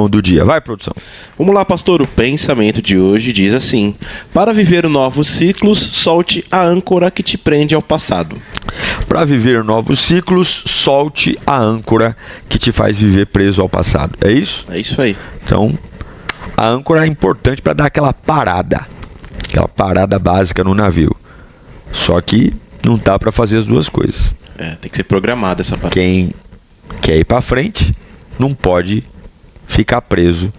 do dia. Vai, produção. Vamos lá, pastor. O pensamento de hoje diz assim: para viver novos ciclos, solte a âncora que te prende ao passado. Para viver novos ciclos, solte a âncora que te faz viver preso ao passado. É isso? É isso aí. Então, a âncora é importante para dar aquela parada básica no navio. Só que não dá para fazer as duas coisas. Tem que ser programada essa parada. Quem quer ir para frente não pode ficar preso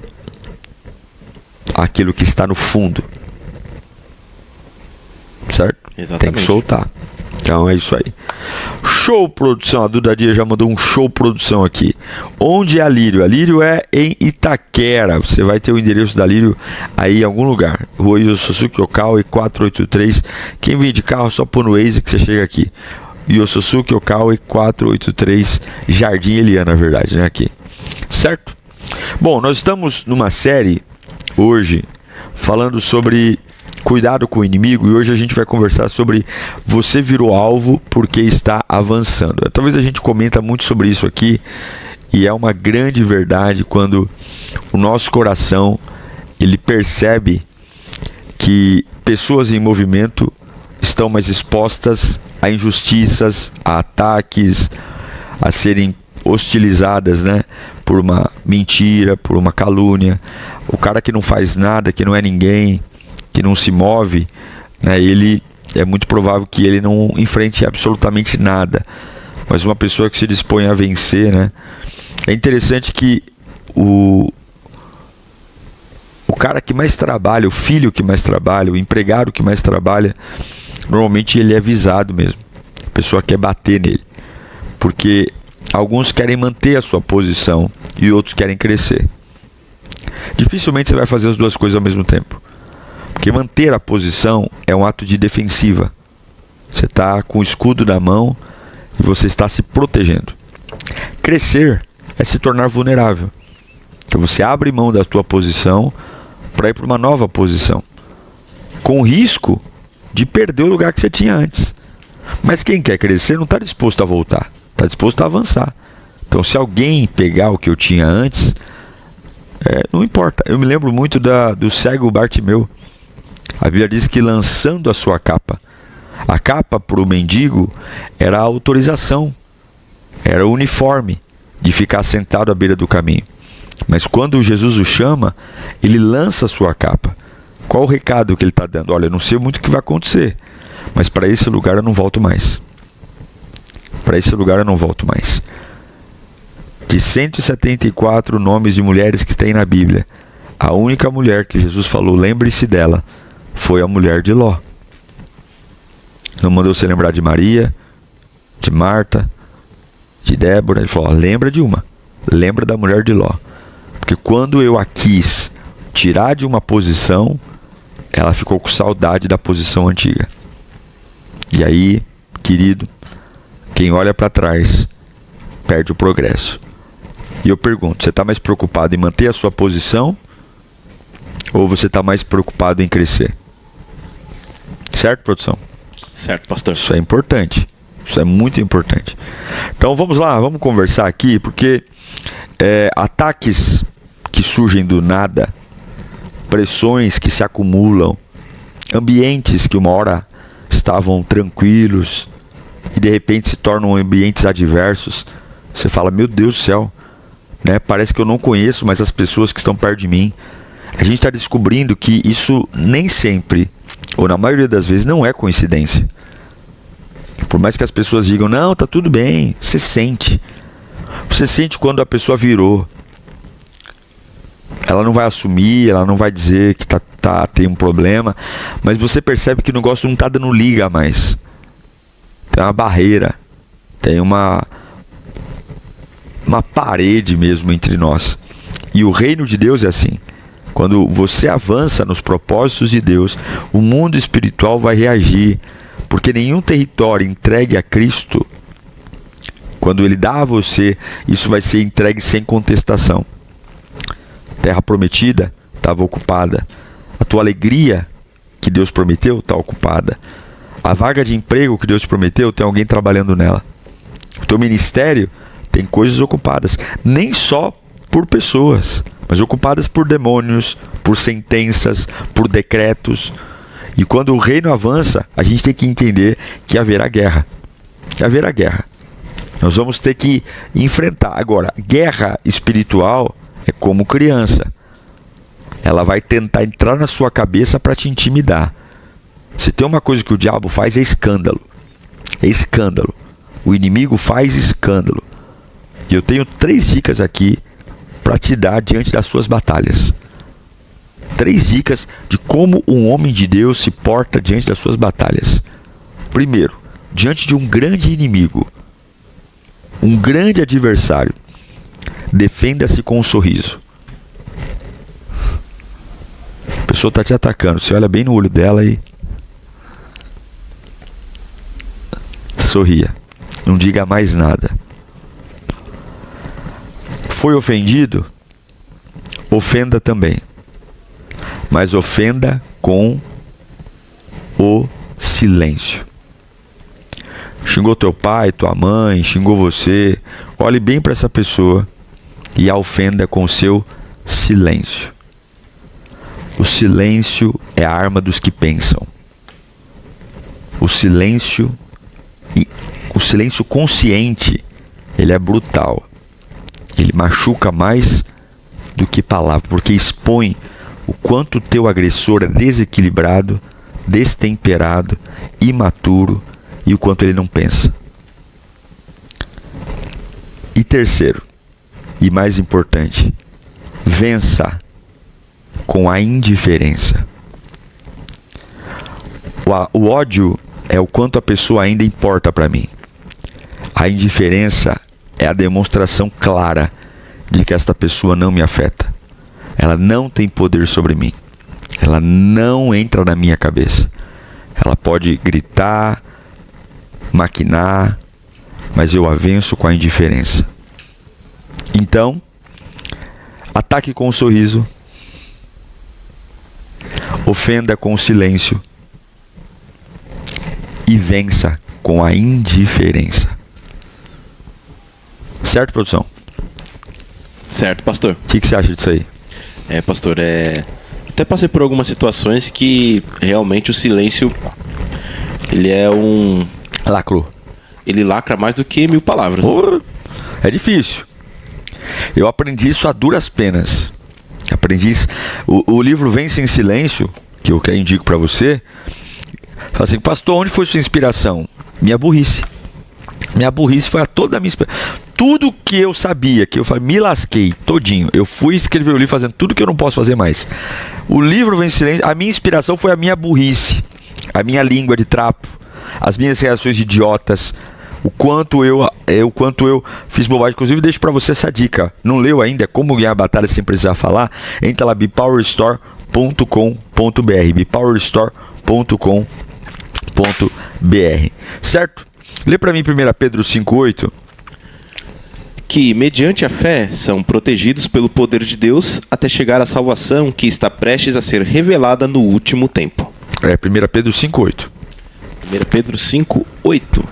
àquilo que está no fundo. Certo? Exatamente. Tem que soltar. Então é isso aí. Show, produção. A Duda Dias já mandou um show, produção, aqui. Onde é a Lírio? A Lírio é em Itaquera. Você vai ter o endereço da Lírio aí em algum lugar. Rua Yosusuke Okawa 483. Quem vem de carro, só pôr no Waze que você chega aqui. Yosusuke Okawa 483. Jardim Eliana, na verdade, né? Aqui. Certo? Bom, nós estamos numa série hoje falando sobre cuidado com o inimigo, e hoje a gente vai conversar sobre você virou alvo porque está avançando. Talvez a gente comenta muito sobre isso aqui, e é uma grande verdade quando o nosso coração ele percebe que pessoas em movimento estão mais expostas a injustiças, a ataques, a serem hostilizadas, né, por uma mentira, por uma calúnia. O cara que não faz nada, que não é ninguém, que não se move, né, ele é muito provável que ele não enfrente absolutamente nada. Mas uma pessoa que se dispõe a vencer, né, é interessante que o cara que mais trabalha, o filho que mais trabalha, o empregado que mais trabalha, normalmente ele é visado mesmo. A pessoa quer bater nele, porque alguns querem manter a sua posição e outros querem crescer. Dificilmente você vai fazer as duas coisas ao mesmo tempo, porque manter a posição é um ato de defensiva. Você está com o escudo na mão e você está se protegendo. Crescer é se tornar vulnerável. Então você abre mão da tua posição para ir para uma nova posição, com o risco de perder o lugar que você tinha antes. Mas quem quer crescer não está disposto a voltar, está disposto a avançar. Então se alguém pegar o que eu tinha antes, não importa. Eu me lembro muito do cego Bartimeu. A Bíblia diz que lançando a sua capa, a capa para o mendigo era a autorização, era o uniforme de ficar sentado à beira do caminho. Mas quando Jesus o chama, ele lança a sua capa. Qual o recado que ele está dando? Olha, eu não sei muito o que vai acontecer, mas para esse lugar eu não volto mais. Para esse lugar eu não volto mais. De 174 nomes de mulheres que tem na Bíblia, a única mulher que Jesus falou, lembre-se dela, foi a mulher de Ló. Não mandou você lembrar de Maria, de Marta, de Débora. Ele falou, lembra de uma, lembra da mulher de Ló. Porque quando eu a quis tirar de uma posição, ela ficou com saudade da posição antiga. E aí, querido, quem olha para trás perde o progresso. E eu pergunto, você está mais preocupado em manter a sua posição ou você está mais preocupado em crescer? Certo, produção? Certo, pastor. Isso é importante. Isso é muito importante. Então vamos lá, vamos conversar aqui, porque ataques que surgem do nada, pressões que se acumulam, ambientes que uma hora estavam tranquilos e de repente se tornam ambientes adversos. Você fala, meu Deus do céu, né? Parece que eu não conheço mais as pessoas que estão perto de mim. A gente está descobrindo que isso nem sempre, ou na maioria das vezes, não é coincidência. Por mais que as pessoas digam, não, tá tudo bem, você sente. Você sente quando a pessoa virou. Ela não vai assumir, ela não vai dizer que tem um problema, mas você percebe que o negócio não está dando liga mais. Tem uma barreira, tem uma parede mesmo entre nós. E o reino de Deus é assim. Quando você avança nos propósitos de Deus, o mundo espiritual vai reagir, porque nenhum território entregue a Cristo, quando Ele dá a você, isso vai ser entregue sem contestação. Terra prometida estava ocupada. A tua alegria que Deus prometeu está ocupada. A vaga de emprego que Deus te prometeu, tem alguém trabalhando nela. O teu ministério tem coisas ocupadas. Nem só por pessoas, mas ocupadas por demônios, por sentenças, por decretos. E quando o reino avança, a gente tem que entender que haverá guerra. Haverá guerra. Nós vamos ter que enfrentar. Agora, guerra espiritual é como criança. Ela vai tentar entrar na sua cabeça para te intimidar. Se tem uma coisa que o diabo faz, é escândalo. É escândalo. O inimigo faz escândalo. E eu tenho 3 dicas aqui para te dar diante das suas batalhas. 3 dicas de como um homem de Deus se porta diante das suas batalhas. Primeiro, diante de um grande inimigo, um grande adversário, defenda-se com um sorriso. A pessoa está te atacando, você olha bem no olho dela e sorria. Não diga mais nada. Foi ofendido? Ofenda também. Mas ofenda com o silêncio. Xingou teu pai, tua mãe, xingou você. Olhe bem para essa pessoa e a ofenda com o seu silêncio. O silêncio é a arma dos que pensam. O silêncio consciente, ele é brutal. Ele machuca mais do que palavra, porque expõe o quanto o teu agressor é desequilibrado, destemperado, imaturo e o quanto ele não pensa. E terceiro, e mais importante, vença com a indiferença. O ódio é o quanto a pessoa ainda importa para mim. A indiferença é a demonstração clara de que esta pessoa não me afeta. Ela não tem poder sobre mim. Ela não entra na minha cabeça. Ela pode gritar, maquinar, mas eu a venço com a indiferença. Então, ataque com o sorriso, ofenda com o silêncio e vença com a indiferença. Certo, produção? Certo, pastor. O que você acha disso aí? Pastor, até passei por algumas situações que realmente o silêncio, ele é um... Lacrou. Ele lacra mais do que 1000 palavras. É difícil. Eu aprendi isso a duras penas. Aprendi isso. O livro Vence em Silêncio, que eu indico para você, fala assim: pastor, onde foi sua inspiração? Minha burrice. Minha burrice foi a toda a minha inspiração. Tudo que eu sabia, que eu falei, me lasquei todinho. Eu fui escrever o livro fazendo tudo que eu não posso fazer mais. O livro Vence em Silêncio, a minha inspiração foi a minha burrice, a minha língua de trapo, as minhas reações idiotas, o quanto eu fiz bobagem. Inclusive, deixo para você essa dica. Não leu ainda? Como ganhar a batalha sem precisar falar? Entra lá, bepowerstore.com.br, bepowerstore.com.br, certo? Lê para mim 1 Pedro 5,8. Que, mediante a fé, são protegidos pelo poder de Deus até chegar à salvação que está prestes a ser revelada no último tempo. 1 Pedro 5,8. 1 Pedro 5,8.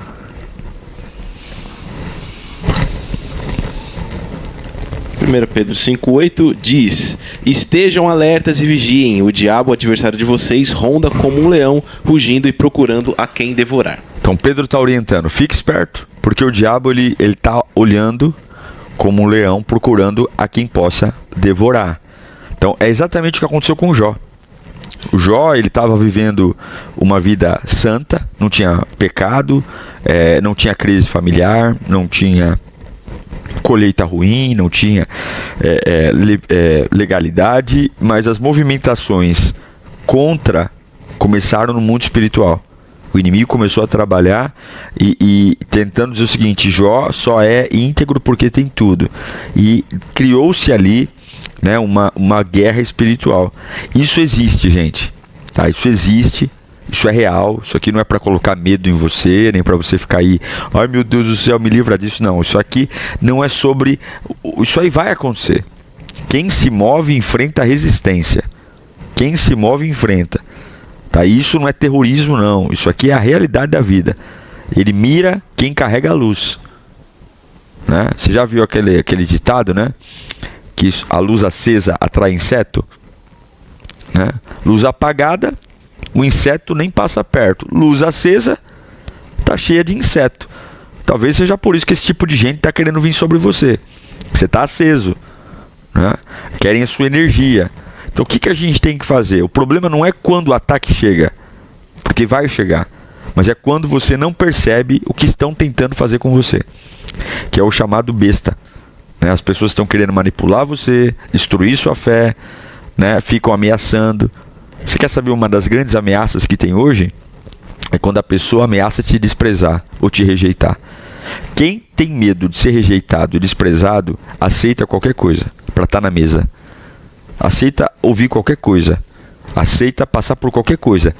Pedro 5,8 diz: estejam alertas e vigiem, o diabo, adversário de vocês, ronda como um leão, rugindo e procurando a quem devorar. Então Pedro está orientando, fique esperto, porque o diabo ele está olhando como um leão, procurando a quem possa devorar. Então é exatamente o que aconteceu com o Jó. O Jó, ele estava vivendo uma vida santa, não tinha pecado, não tinha crise familiar, não tinha colheita ruim, não tinha legalidade, mas as movimentações contra começaram no mundo espiritual. O inimigo começou a trabalhar e tentando dizer o seguinte: Jó só é íntegro porque tem tudo. E criou-se ali, né, uma guerra espiritual. Isso existe, gente. Tá? Isso existe. Isso é real. Isso aqui não é para colocar medo em você, nem para você ficar aí, ai meu Deus do céu, me livra disso. Não, isso aqui não é sobre... Isso aí vai acontecer. Quem se move enfrenta a resistência. Quem se move enfrenta. Tá? Isso não é terrorismo, não. Isso aqui é a realidade da vida. Ele mira quem carrega a luz. Né? Você já viu aquele ditado, né? que a luz acesa atrai inseto, né? Luz apagada, o inseto nem passa perto. Luz acesa, tá cheia de inseto. Talvez seja por isso que esse tipo de gente está querendo vir sobre você. Você está aceso, né? Querem a sua energia. Então o que a gente tem que fazer? O problema não é quando o ataque chega, porque vai chegar, mas é quando você não percebe o que estão tentando fazer com você, que é o chamado besta, né? As pessoas estão querendo manipular você, destruir sua fé, né? Ficam ameaçando. Você quer saber uma das grandes ameaças que tem hoje? É quando a pessoa ameaça te desprezar ou te rejeitar. Quem tem medo de ser rejeitado e desprezado, aceita qualquer coisa para estar na mesa. Aceita ouvir qualquer coisa. Aceita passar por qualquer coisa.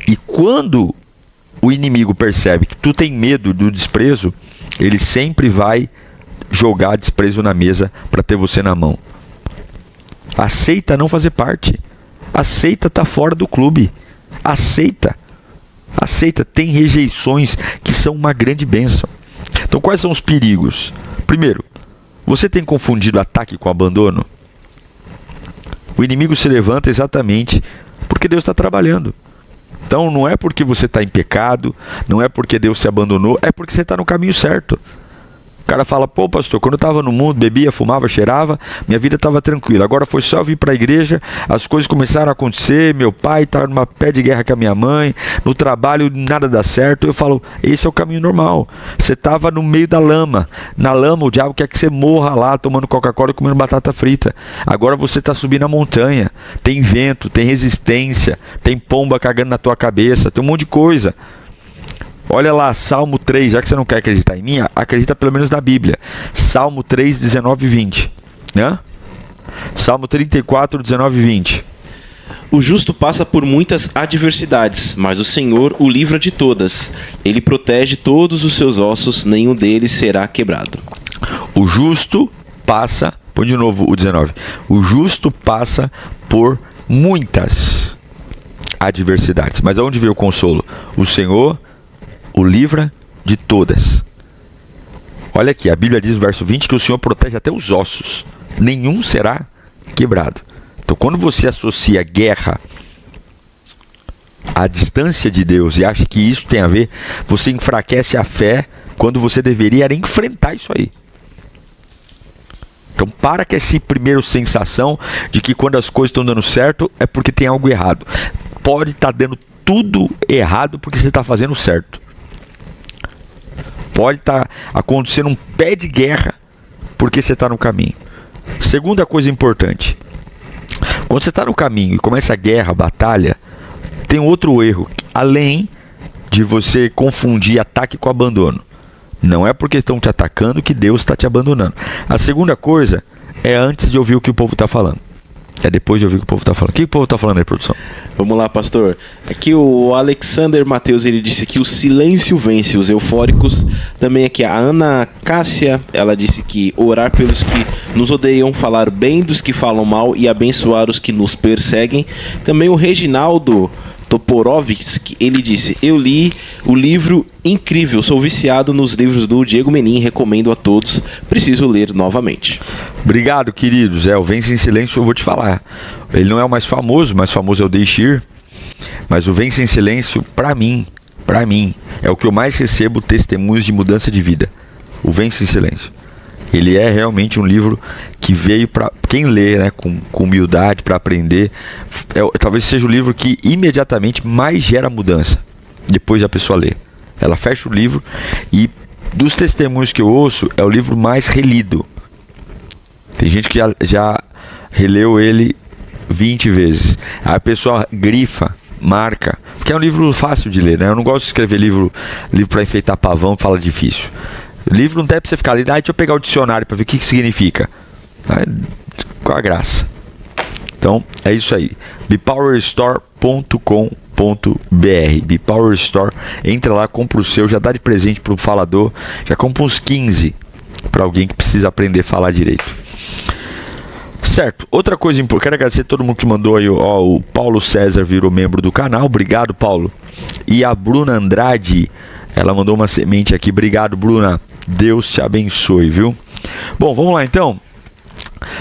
E quando o inimigo percebe que tu tem medo do desprezo, ele sempre vai jogar desprezo na mesa para ter você na mão. Aceita não fazer parte. Aceita estar fora do clube. Aceita. Aceita. Tem rejeições que são uma grande bênção. Então quais são os perigos? Primeiro, você tem confundido ataque com abandono? O inimigo se levanta exatamente porque Deus está trabalhando. Então não é porque você está em pecado, não é porque Deus se abandonou, é porque você está no caminho certo. O cara fala, pô pastor, quando eu estava no mundo, bebia, fumava, cheirava, minha vida estava tranquila. Agora foi só eu vir para a igreja, as coisas começaram a acontecer, meu pai estava numa pé de guerra com a minha mãe, no trabalho nada dá certo. Eu falo, esse é o caminho normal. Você estava no meio da lama. Na lama o diabo quer que você morra lá, tomando Coca-Cola e comendo batata frita. Agora você está subindo a montanha. Tem vento, tem resistência, tem pomba cagando na tua cabeça, tem um monte de coisa. Olha lá, Salmo 3, já que você não quer acreditar em mim, acredita pelo menos na Bíblia. Salmo 3, 19 e 20. Né? Salmo 34, 19 e 20. O justo passa por muitas adversidades, mas o Senhor o livra de todas. Ele protege todos os seus ossos, nenhum deles será quebrado. O justo passa, põe de novo o 19. O justo passa por muitas adversidades. Mas aonde veio o consolo? O Senhor o livra de todas. Olha aqui, a Bíblia diz no verso 20 que o Senhor protege até os ossos. Nenhum será quebrado. Então quando você associa guerra à distância de Deus e acha que isso tem a ver, você enfraquece a fé quando você deveria enfrentar isso aí. Então para com essa primeira sensação de que quando as coisas estão dando certo é porque tem algo errado. Pode estar dando tudo errado porque você está fazendo certo. Pode estar acontecendo um pé de guerra porque você está no caminho. Segunda coisa importante. Quando você está no caminho e começa a guerra, a batalha, tem outro erro. Além de você confundir ataque com abandono. Não é porque estão te atacando que Deus está te abandonando. A segunda coisa é antes de ouvir o que o povo está falando. É depois de ouvir o que o povo está falando. O que o povo está falando aí, produção? Vamos lá, pastor. Aqui o Alexander Mateus, ele disse que o silêncio vence os eufóricos. Também aqui a Ana Cássia, ela disse que orar pelos que nos odeiam, falar bem dos que falam mal e abençoar os que nos perseguem. Também o Reginaldo Toporovski, ele disse, eu li o livro incrível, sou viciado nos livros do Diego Menin, recomendo a todos, preciso ler novamente. Obrigado, queridos. O Vence em Silêncio, eu vou te falar. Ele não é o mais famoso é o Deixe Ir, mas o Vence em Silêncio, para mim, é o que eu mais recebo testemunhos de mudança de vida. O Vence em Silêncio. Ele é realmente um livro que veio para quem lê, né, com humildade, para aprender. Talvez seja o livro que imediatamente mais gera mudança depois da pessoa ler. Ela fecha o livro e, dos testemunhos que eu ouço, é o livro mais relido. Tem gente que já releu ele 20 vezes. Aí a pessoa grifa, marca, porque é um livro fácil de ler, né? Eu não gosto de escrever livro para enfeitar pavão, fala difícil. O livro não deve pra você ficar ali, deixa eu pegar o dicionário para ver o que significa. Qual a graça? Então, é isso aí. bepowerstore.com.br Bepower Store. Entra lá, compra o seu, já dá de presente pro falador. Já compra uns 15 para alguém que precisa aprender a falar direito. Certo, outra coisa importante, quero agradecer a todo mundo que mandou aí, o Paulo César virou membro do canal, obrigado Paulo. E a Bruna Andrade, ela mandou uma semente aqui, obrigado Bruna, Deus te abençoe, viu? Bom, vamos lá então.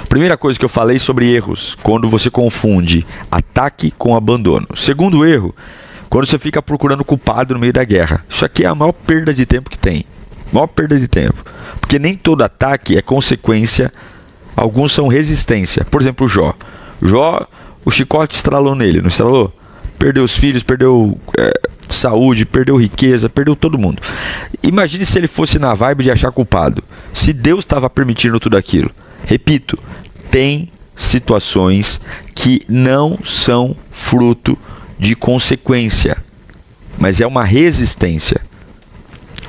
Primeira coisa que eu falei sobre erros, quando você confunde ataque com abandono. Segundo erro, quando você fica procurando culpado no meio da guerra. Isso aqui é a maior perda de tempo que tem. Maior perda de tempo. Porque nem todo ataque é consequência, alguns são resistência. Por exemplo, o Jó. Jó, o chicote estralou nele, não estralou? Perdeu os filhos, perdeu saúde, perdeu riqueza, perdeu todo mundo. Imagine se ele fosse na vibe de achar culpado. Se Deus estava permitindo tudo aquilo. Repito, tem situações que não são fruto de consequência, mas é uma resistência.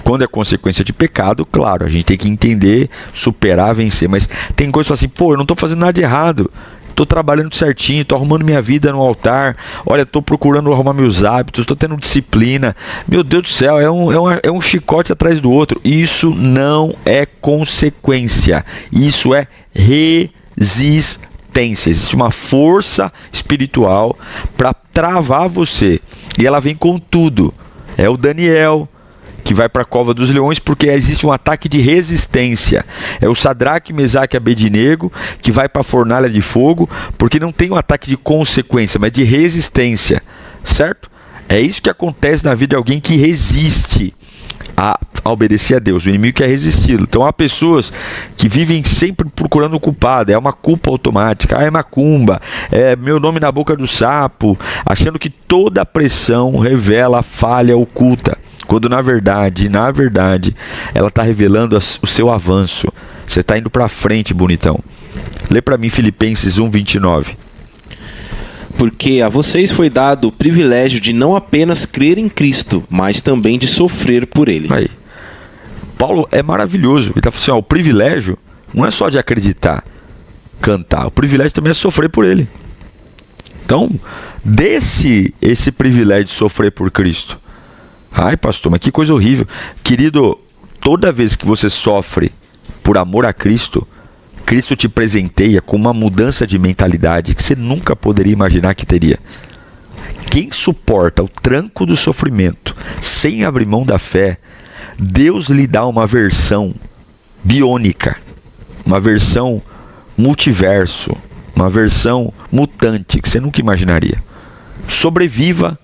Quando é consequência de pecado, claro, a gente tem que entender, superar, vencer. Mas tem coisa que fala assim, pô, eu não estou fazendo nada de errado. Estou trabalhando certinho, estou arrumando minha vida no altar. Olha, estou procurando arrumar meus hábitos, estou tendo disciplina. Meu Deus do céu, é um chicote atrás do outro. Isso não é consequência. Isso é resistência. Existe uma força espiritual para travar você. E ela vem com tudo. É o Daniel que vai para a cova dos leões porque existe um ataque de resistência. É o Sadraque, Mesaque e Abednego que vai para a fornalha de fogo porque não tem um ataque de consequência, mas de resistência, certo? É isso que acontece na vida de alguém que resiste a obedecer a Deus. O inimigo quer resisti-lo. Então há pessoas que vivem sempre procurando o culpado. É uma culpa automática. É macumba. É meu nome na boca do sapo. Achando que toda pressão revela falha oculta. Quando na verdade, ela está revelando o seu avanço. Você está indo para frente, bonitão. Lê para mim Filipenses 1:29. Porque a vocês foi dado o privilégio de não apenas crer em Cristo, mas também de sofrer por Ele. Aí. Paulo é maravilhoso. Ele está falando assim, ó, o privilégio não é só de acreditar, cantar. O privilégio também é sofrer por Ele. Então, esse privilégio de sofrer por Cristo. Ai, pastor, mas que coisa horrível. Querido, toda vez que você sofre por amor a Cristo, Cristo te presenteia com uma mudança de mentalidade que você nunca poderia imaginar que teria. Quem suporta o tranco do sofrimento sem abrir mão da fé, Deus lhe dá uma versão biônica, uma versão multiverso, uma versão mutante que você nunca imaginaria. Sobreviva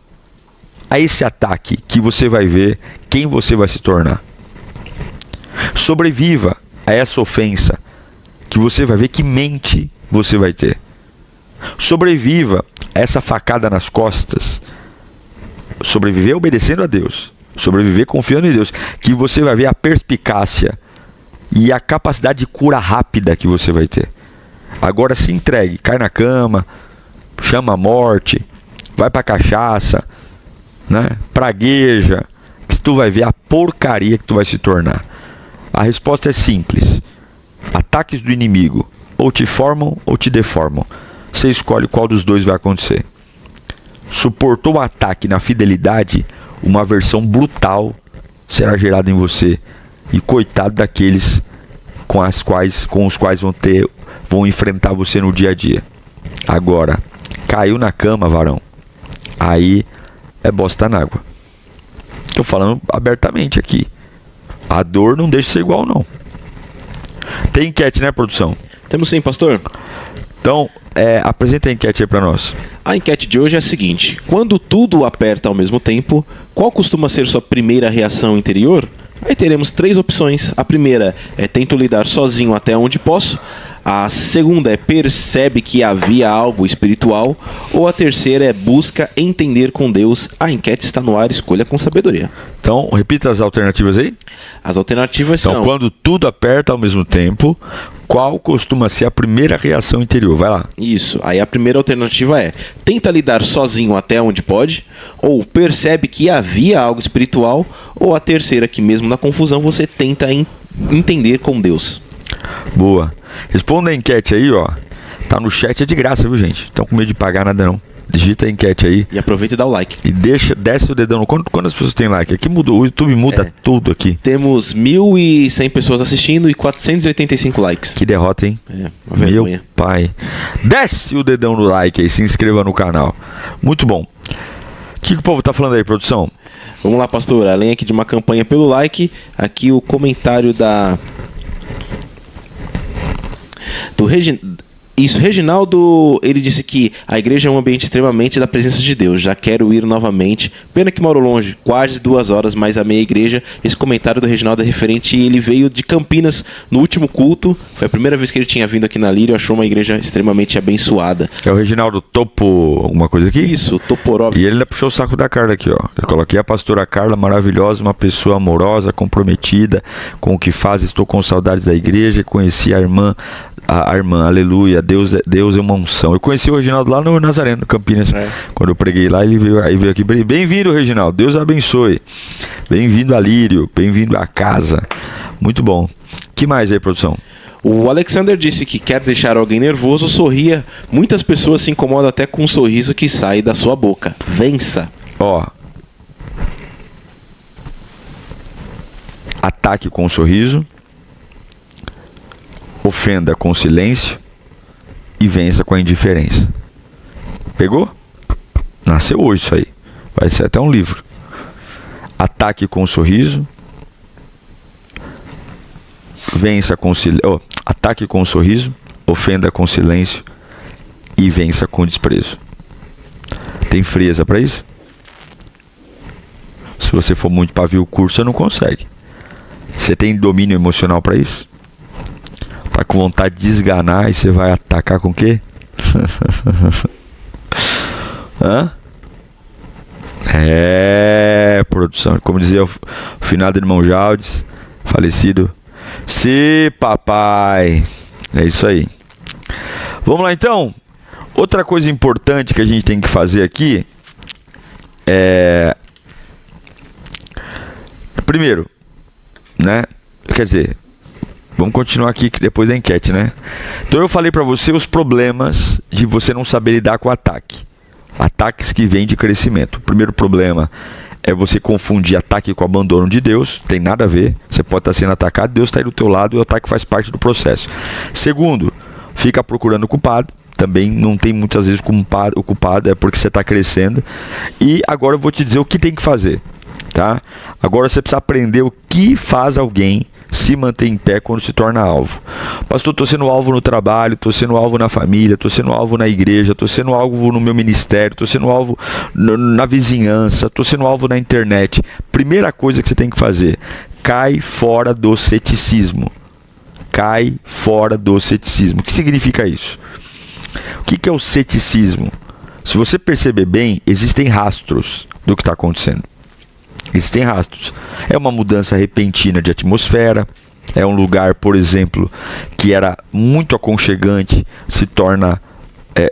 a esse ataque que você vai ver quem você vai se tornar. Sobreviva a essa ofensa que você vai ver que mente você vai ter. Sobreviva a essa facada nas costas. Sobreviver obedecendo a Deus. Sobreviver confiando em Deus. Que você vai ver a perspicácia e a capacidade de cura rápida que você vai ter. Agora se entregue, cai na cama, chama a morte, vai pra cachaça, né? Pragueja, que tu vai ver a porcaria que tu vai se tornar. A resposta é simples. Ataques do inimigo ou te formam ou te deformam. Você escolhe qual dos dois vai acontecer. Suportou o ataque na fidelidade, uma versão brutal será gerada em você. E coitado daqueles com os quais vão enfrentar você no dia a dia. Agora, caiu na cama, varão. Aí é bosta na água. Estou falando abertamente aqui. A dor não deixa ser igual, não. Tem enquete, né, produção? Temos sim, pastor. Então, apresenta a enquete aí para nós. A enquete de hoje é a seguinte: quando tudo aperta ao mesmo tempo, qual costuma ser sua primeira reação interior? Aí teremos 3 opções. A primeira é tento lidar sozinho até onde posso. A segunda é percebe que havia algo espiritual. Ou a terceira é busca entender com Deus. A enquete está no ar, escolha com sabedoria. Então, repita as alternativas aí. As alternativas são... Então, quando tudo aperta ao mesmo tempo, qual costuma ser a primeira reação interior? Vai lá. Isso. Aí a primeira alternativa é tenta lidar sozinho até onde pode. Ou percebe que havia algo espiritual. Ou a terceira, que mesmo na confusão você tenta entender com Deus. Boa. Responda a enquete aí, ó. Tá no chat, é de graça, viu, gente? Estão com medo de pagar nada, não. Digita a enquete aí. E aproveita e dá o like. E desce o dedão. Quantas pessoas tem like? Aqui mudou, o YouTube muda tudo aqui. Temos 1.100 pessoas assistindo e 485 likes. Que derrota, hein? Uma vergonha. Meu pai. Desce o dedão no like aí, se inscreva no canal. Muito bom. O que o povo tá falando aí, produção? Vamos lá, pastor. Além aqui de uma campanha pelo like, aqui o comentário da Isso, Reginaldo, ele disse que a igreja é um ambiente extremamente da presença de Deus. Já quero ir novamente. Pena que moro longe, quase 2 horas, mas amei a igreja. Esse comentário do Reginaldo é referente, ele veio de Campinas no último culto. Foi a primeira vez que ele tinha vindo aqui na Lírio, achou uma igreja extremamente abençoada. É o Reginaldo Topo, alguma coisa aqui? Isso, Toporov. E ele ainda puxou o saco da Carla aqui, ó. Eu coloquei a pastora Carla, maravilhosa, uma pessoa amorosa, comprometida com o que faz. Estou com saudades da igreja. Conheci a irmã, aleluia, Deus é uma unção. Eu conheci o Reginaldo lá no Nazareno, Campinas. Quando eu preguei lá, ele veio aqui. Bem-vindo, Reginaldo, Deus abençoe. Bem-vindo a Lírio, bem-vindo a casa. Muito bom. Que mais aí, produção? O Alexander disse que quer deixar alguém nervoso, sorria. Muitas pessoas se incomodam até com um sorriso que sai da sua boca. Vença. Ó. Ataque com um sorriso. Ofenda com silêncio e vença com a indiferença. Pegou? Nasceu hoje isso aí. Vai ser até um livro. Ataque com sorriso. Vença com silêncio. Ataque com sorriso. Ofenda com silêncio e vença com desprezo. Tem frieza para isso? Se você for muito pavio curto, você não consegue. Você tem domínio emocional para isso? Tá com vontade de desganar e você vai atacar com o quê? Hã? Produção. Como dizia o finado irmão Jaldes, falecido. Sim, papai. É isso aí. Vamos lá então. Outra coisa importante que a gente tem que fazer aqui é... Primeiro, né? Quer dizer... Vamos continuar aqui depois da enquete, né? Então eu falei para você os problemas de você não saber lidar com o ataque. Ataques que vêm de crescimento. O primeiro problema é você confundir ataque com abandono de Deus. Tem nada a ver. Você pode estar sendo atacado, Deus está aí do teu lado e o ataque faz parte do processo. Segundo, fica procurando o culpado. Também não tem muitas vezes o culpado, é porque você está crescendo. E agora eu vou te dizer o que tem que fazer, tá? Agora você precisa aprender o que faz alguém se manter em pé quando se torna alvo. Pastor, estou sendo alvo no trabalho, estou sendo alvo na família, estou sendo alvo na igreja, estou sendo alvo no meu ministério, estou sendo alvo na vizinhança, estou sendo alvo na internet. Primeira coisa que você tem que fazer, cai fora do ceticismo. Cai fora do ceticismo. O que significa isso? O que é o ceticismo? Se você perceber bem, existem rastros do que está acontecendo. Existem rastros. É uma mudança repentina de atmosfera. É um lugar, por exemplo, que era muito aconchegante, se torna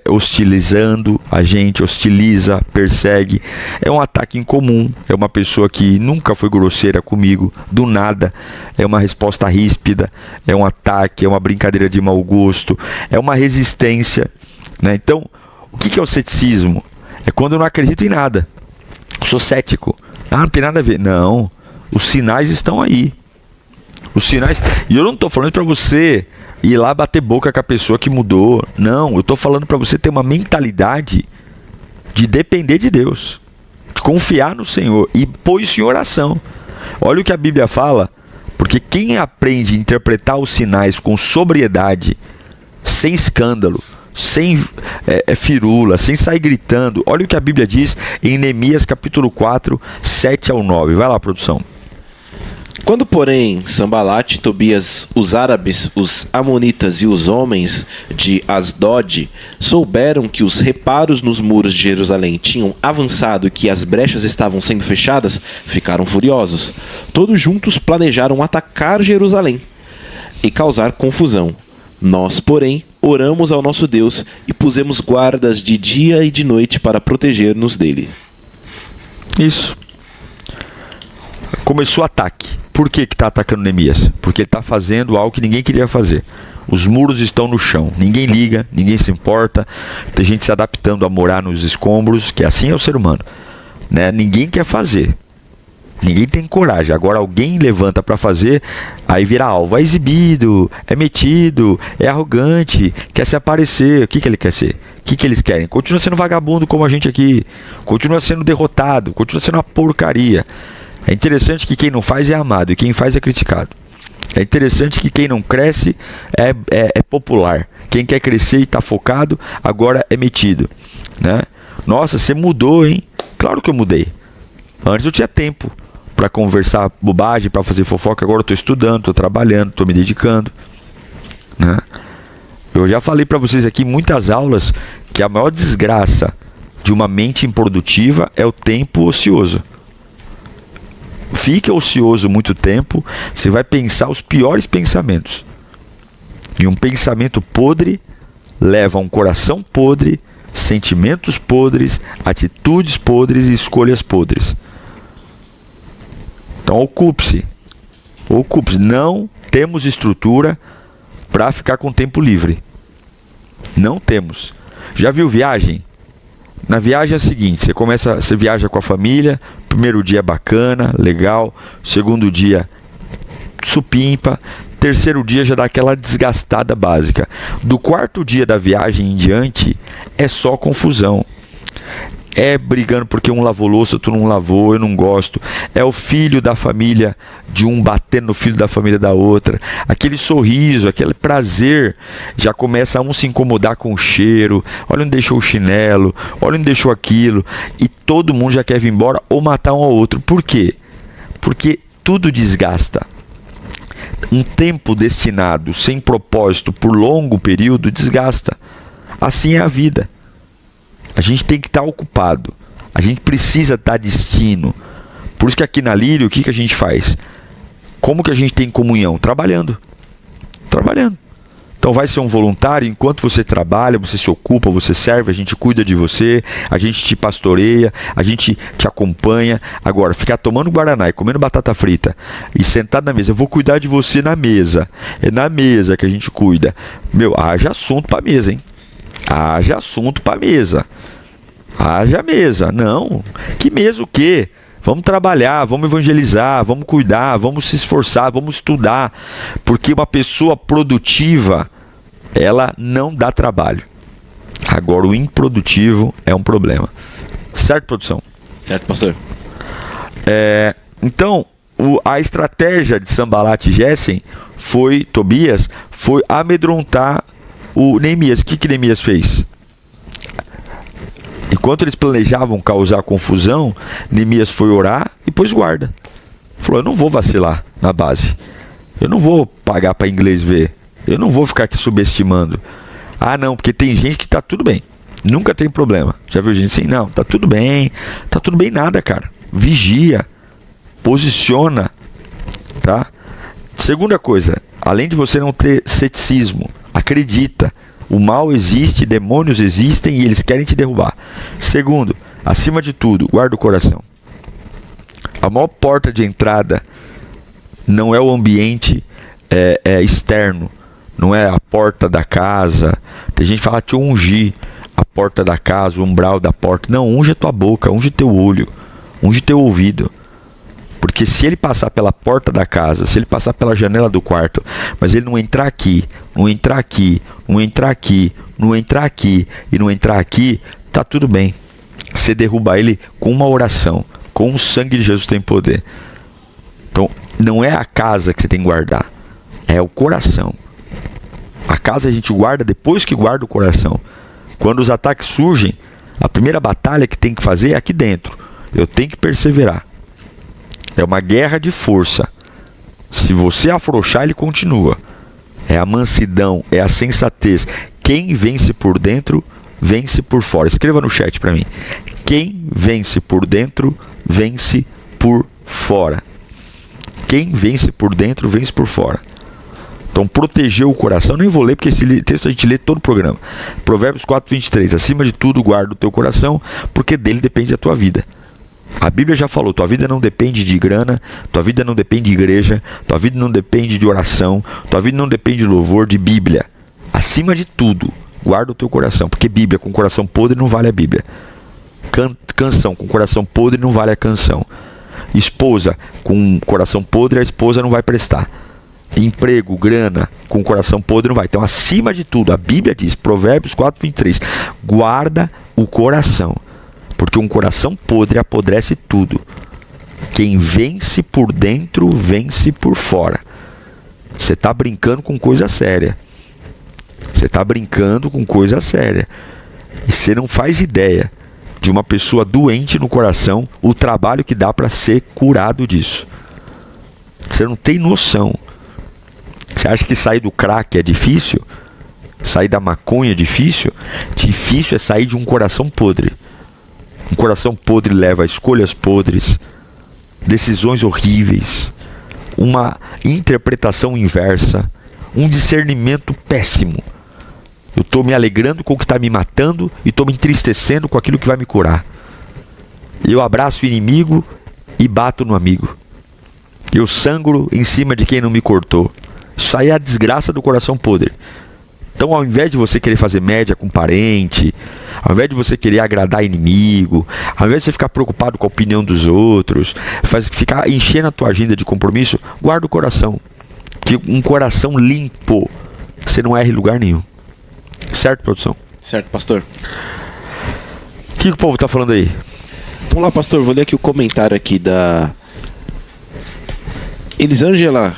hostilizando a gente, hostiliza, persegue. É um ataque incomum. É uma pessoa que nunca foi grosseira comigo, do nada. É uma resposta ríspida. É um ataque, é uma brincadeira de mau gosto. É uma resistência, né? Então, o que é o ceticismo? É quando eu não acredito em nada. Eu sou cético. Não tem nada a ver. Não, os sinais estão aí. Os sinais. E eu não estou falando para você ir lá bater boca com a pessoa que mudou. Não, eu estou falando para você ter uma mentalidade de depender de Deus, de confiar no Senhor e pôr isso em oração. Olha o que a Bíblia fala, porque quem aprende a interpretar os sinais com sobriedade, sem escândalo, sem firula, sem sair gritando. Olha o que a Bíblia diz em Neemias capítulo 4, 7 ao 9. Vai lá, produção. Quando, porém, Sambalate, Tobias, os árabes, os amonitas e os homens de Asdod souberam que os reparos nos muros de Jerusalém tinham avançado e que as brechas estavam sendo fechadas, ficaram furiosos. Todos juntos planejaram atacar Jerusalém e causar confusão. Nós, porém, oramos ao nosso Deus e pusemos guardas de dia e de noite para proteger-nos dele. Isso. Começou o ataque. Por que está atacando Neemias? Porque ele está fazendo algo que ninguém queria fazer. Os muros estão no chão. Ninguém liga, ninguém se importa. Tem gente se adaptando a morar nos escombros, que assim é o ser humano, né? Ninguém quer fazer. Ninguém tem coragem. Agora alguém levanta para fazer, aí vira alvo. É exibido, é metido, é arrogante, quer se aparecer. O que ele quer ser? O que eles querem? Continua sendo vagabundo como a gente aqui. Continua sendo derrotado. Continua sendo uma porcaria. É interessante que quem não faz é amado e quem faz é criticado. É interessante que quem não cresce é popular. Quem quer crescer e está focado, agora é metido, né? Nossa, você mudou, hein? Claro que eu mudei. Antes eu tinha tempo para conversar bobagem, para fazer fofoca. Agora eu estou estudando, estou trabalhando, estou me dedicando, né? Eu já falei para vocês aqui em muitas aulas que a maior desgraça de uma mente improdutiva é o tempo ocioso. Fique ocioso muito tempo, você vai pensar os piores pensamentos. E um pensamento podre leva a um coração podre, sentimentos podres, atitudes podres e escolhas podres. Então ocupe-se. Ocupe-se. Não temos estrutura para ficar com tempo livre. Não temos. Já viu viagem? Na viagem é o seguinte, você viaja com a família, primeiro dia é bacana, legal, segundo dia supimpa, terceiro dia já dá aquela desgastada básica. Do quarto dia da viagem em diante, é só confusão. É brigando porque um lavou louça, outro não lavou, eu não gosto. É o filho da família de um batendo no filho da família da outra. Aquele sorriso, aquele prazer, já começa a um se incomodar com o cheiro. Olha onde deixou o chinelo, olha onde deixou aquilo. E todo mundo já quer vir embora ou matar um ao outro. Por quê? Porque tudo desgasta. Um tempo destinado sem propósito por longo período desgasta. Assim é a vida. A gente tem que estar ocupado. A gente precisa dar destino. Por isso que aqui na Lírio, o que a gente faz? Como que a gente tem comunhão? Trabalhando. Trabalhando. Então vai ser um voluntário, enquanto você trabalha, você se ocupa, você serve, a gente cuida de você, a gente te pastoreia, a gente te acompanha. Agora, ficar tomando guaraná e comendo batata frita e sentado na mesa, eu vou cuidar de você na mesa. É na mesa que a gente cuida. Meu, haja assunto pra mesa, hein? Haja assunto pra mesa. Haja mesa. Não. Que mesa o quê? Vamos trabalhar, vamos evangelizar, vamos cuidar, vamos se esforçar, vamos estudar. Porque uma pessoa produtiva, ela não dá trabalho. Agora, o improdutivo é um problema. Certo, produção? Certo, pastor. Então, a estratégia de Sanbalat e Gessem Tobias, foi amedrontar o Neemias. O que Neemias fez? Enquanto eles planejavam causar confusão, Neemias foi orar e pôs guarda. Falou, eu não vou vacilar na base. Eu não vou pagar para inglês ver. Eu não vou ficar aqui subestimando. Ah, não, porque tem gente que tá tudo bem. Nunca tem problema. Já viu gente assim? Não, tá tudo bem. Tá tudo bem nada, cara. Vigia. Posiciona. Tá? Segunda coisa, além de você não ter ceticismo, acredita. O mal existe, demônios existem e eles querem te derrubar. Segundo, acima de tudo, guarda o coração. A maior porta de entrada não é o ambiente externo, não é a porta da casa. Tem gente que fala, te ungir a porta da casa, o umbral da porta. Não, unge a tua boca, unge teu olho, unge teu ouvido. Porque se ele passar pela porta da casa, se ele passar pela janela do quarto, mas ele não entrar aqui, não entrar aqui, não entrar aqui, não entrar aqui e não entrar aqui, tá tudo bem. Você derruba ele com uma oração, com o sangue de Jesus tem poder. Então, não é a casa que você tem que guardar, é o coração. A casa a gente guarda depois que guarda o coração. Quando os ataques surgem, a primeira batalha que tem que fazer é aqui dentro. Eu tenho que perseverar. É uma guerra de força. Se você afrouxar, ele continua. É a mansidão, é a sensatez. Quem vence por dentro, vence por fora. Escreva no chat para mim. Quem vence por dentro, vence por fora. Quem vence por dentro, vence por fora. Então, proteger o coração, nem vou ler, porque esse texto a gente lê todo o programa. Provérbios 4:23. Acima de tudo, guarda o teu coração, porque dele depende a tua vida. A Bíblia já falou, tua vida não depende de grana, tua vida não depende de igreja, tua vida não depende de oração, tua vida não depende de louvor, de Bíblia. Acima de tudo, guarda o teu coração, porque Bíblia com coração podre não vale a Bíblia. Canção com coração podre não vale a canção. Esposa com coração podre, a esposa não vai prestar. Emprego, grana com coração podre não vai. Então, acima de tudo, a Bíblia diz, Provérbios 4:23, guarda o coração. Porque um coração podre apodrece tudo. Quem vence por dentro, vence por fora. Você está brincando com coisa séria. Você está brincando com coisa séria. E você não faz ideia de uma pessoa doente no coração, o trabalho que dá para ser curado disso. Você não tem noção. Você acha que sair do crack é difícil? Sair da maconha é difícil? Difícil é sair de um coração podre. Um coração podre leva a escolhas podres, decisões horríveis, uma interpretação inversa, um discernimento péssimo. Eu estou me alegrando com o que está me matando e estou me entristecendo com aquilo que vai me curar. Eu abraço o inimigo e bato no amigo. Eu sangro em cima de quem não me cortou. Isso aí é a desgraça do coração podre. Então, ao invés de você querer fazer média com parente, ao invés de você querer agradar inimigo, ao invés de você ficar preocupado com a opinião dos outros, ficar enchendo a tua agenda de compromisso, guarda o coração. Que um coração limpo, você não erra em lugar nenhum. Certo, produção? Certo, pastor. O que o povo tá falando aí? Vamos lá, pastor. Vou ler aqui o comentário aqui da Elisângela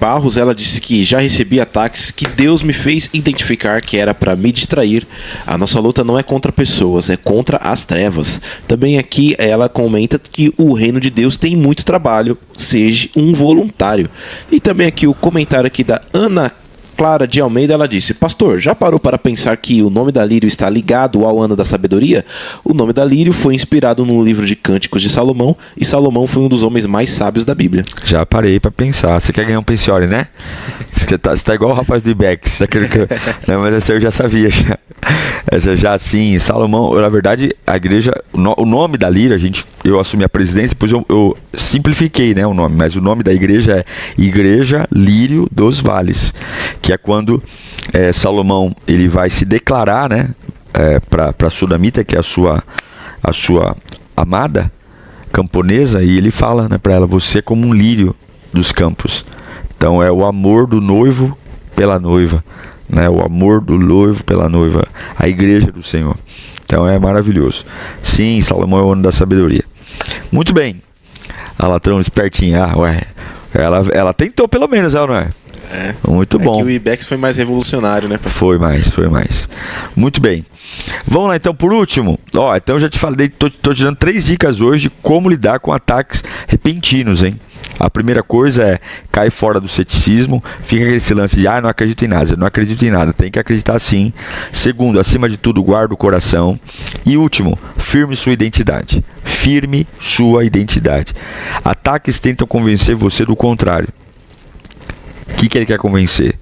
Barros. Ela disse que já recebi ataques que Deus me fez identificar que era para me distrair. A nossa luta não é contra pessoas, é contra as trevas. Também aqui ela comenta que o reino de Deus tem muito trabalho, seja um voluntário. E também aqui o comentário aqui da Ana Clara de Almeida, ela disse: pastor, já parou para pensar que o nome da Lírio está ligado ao ano da sabedoria? O nome da Lírio foi inspirado no livro de Cânticos de Salomão, e Salomão foi um dos homens mais sábios da Bíblia. Já parei para pensar. Você quer ganhar um pensione, né? Você tá igual o rapaz do IBEX. Você tá querendo que não, mas essa eu já sabia. Essa já assim, Salomão, na verdade, a igreja, o nome da Lírio, eu assumi a presidência, depois eu simplifiquei, né, o nome, mas o nome da igreja é Igreja Lírio dos Vales, que é quando Salomão ele vai se declarar, né, para Sunamita, que é a sua amada camponesa, e ele fala, né, para ela: você é como um lírio dos campos. Então é o amor do noivo pela noiva, né, o amor do noivo pela noiva, a igreja do Senhor. Então é maravilhoso. Sim, Salomão é o ano da sabedoria. Muito bem. A Latrão espertinha. Ela tentou pelo menos, não é? Muito bom. Que o IBEX foi mais revolucionário, né? Foi mais. Muito bem. Vamos lá então por último. Então eu já te falei, tô te dando 3 dicas hoje de como lidar com ataques repentinos, hein? A primeira coisa é: cai fora do ceticismo, fica aquele lance de não acredito em nada. Não acredito em nada, tem que acreditar sim. Segundo, acima de tudo, guarda o coração. E último, firme sua identidade. Firme sua identidade. Ataques tentam convencer você do contrário. O que ele quer convencer?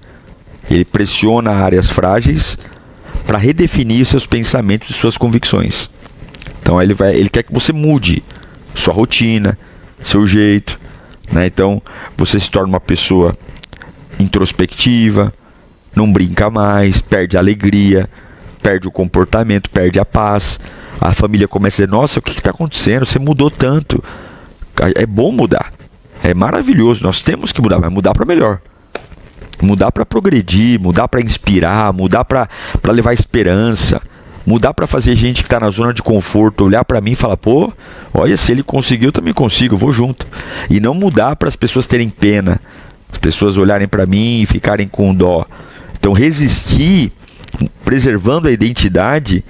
Ele pressiona áreas frágeis para redefinir seus pensamentos e suas convicções. Então ele quer que você mude sua rotina, seu jeito, né? Então você se torna uma pessoa introspectiva, não brinca mais, perde a alegria, perde o comportamento, perde a paz. A família começa a dizer: nossa, o que está acontecendo? Você mudou tanto. É bom mudar, é maravilhoso, nós temos que mudar, mas mudar para melhor. Mudar para progredir, mudar para inspirar, mudar para levar esperança, mudar para fazer gente que está na zona de conforto olhar para mim e falar: pô, olha, se ele conseguiu, eu também consigo, eu vou junto. E não mudar para as pessoas terem pena, as pessoas olharem para mim e ficarem com dó. Então resistir, preservando a identidade,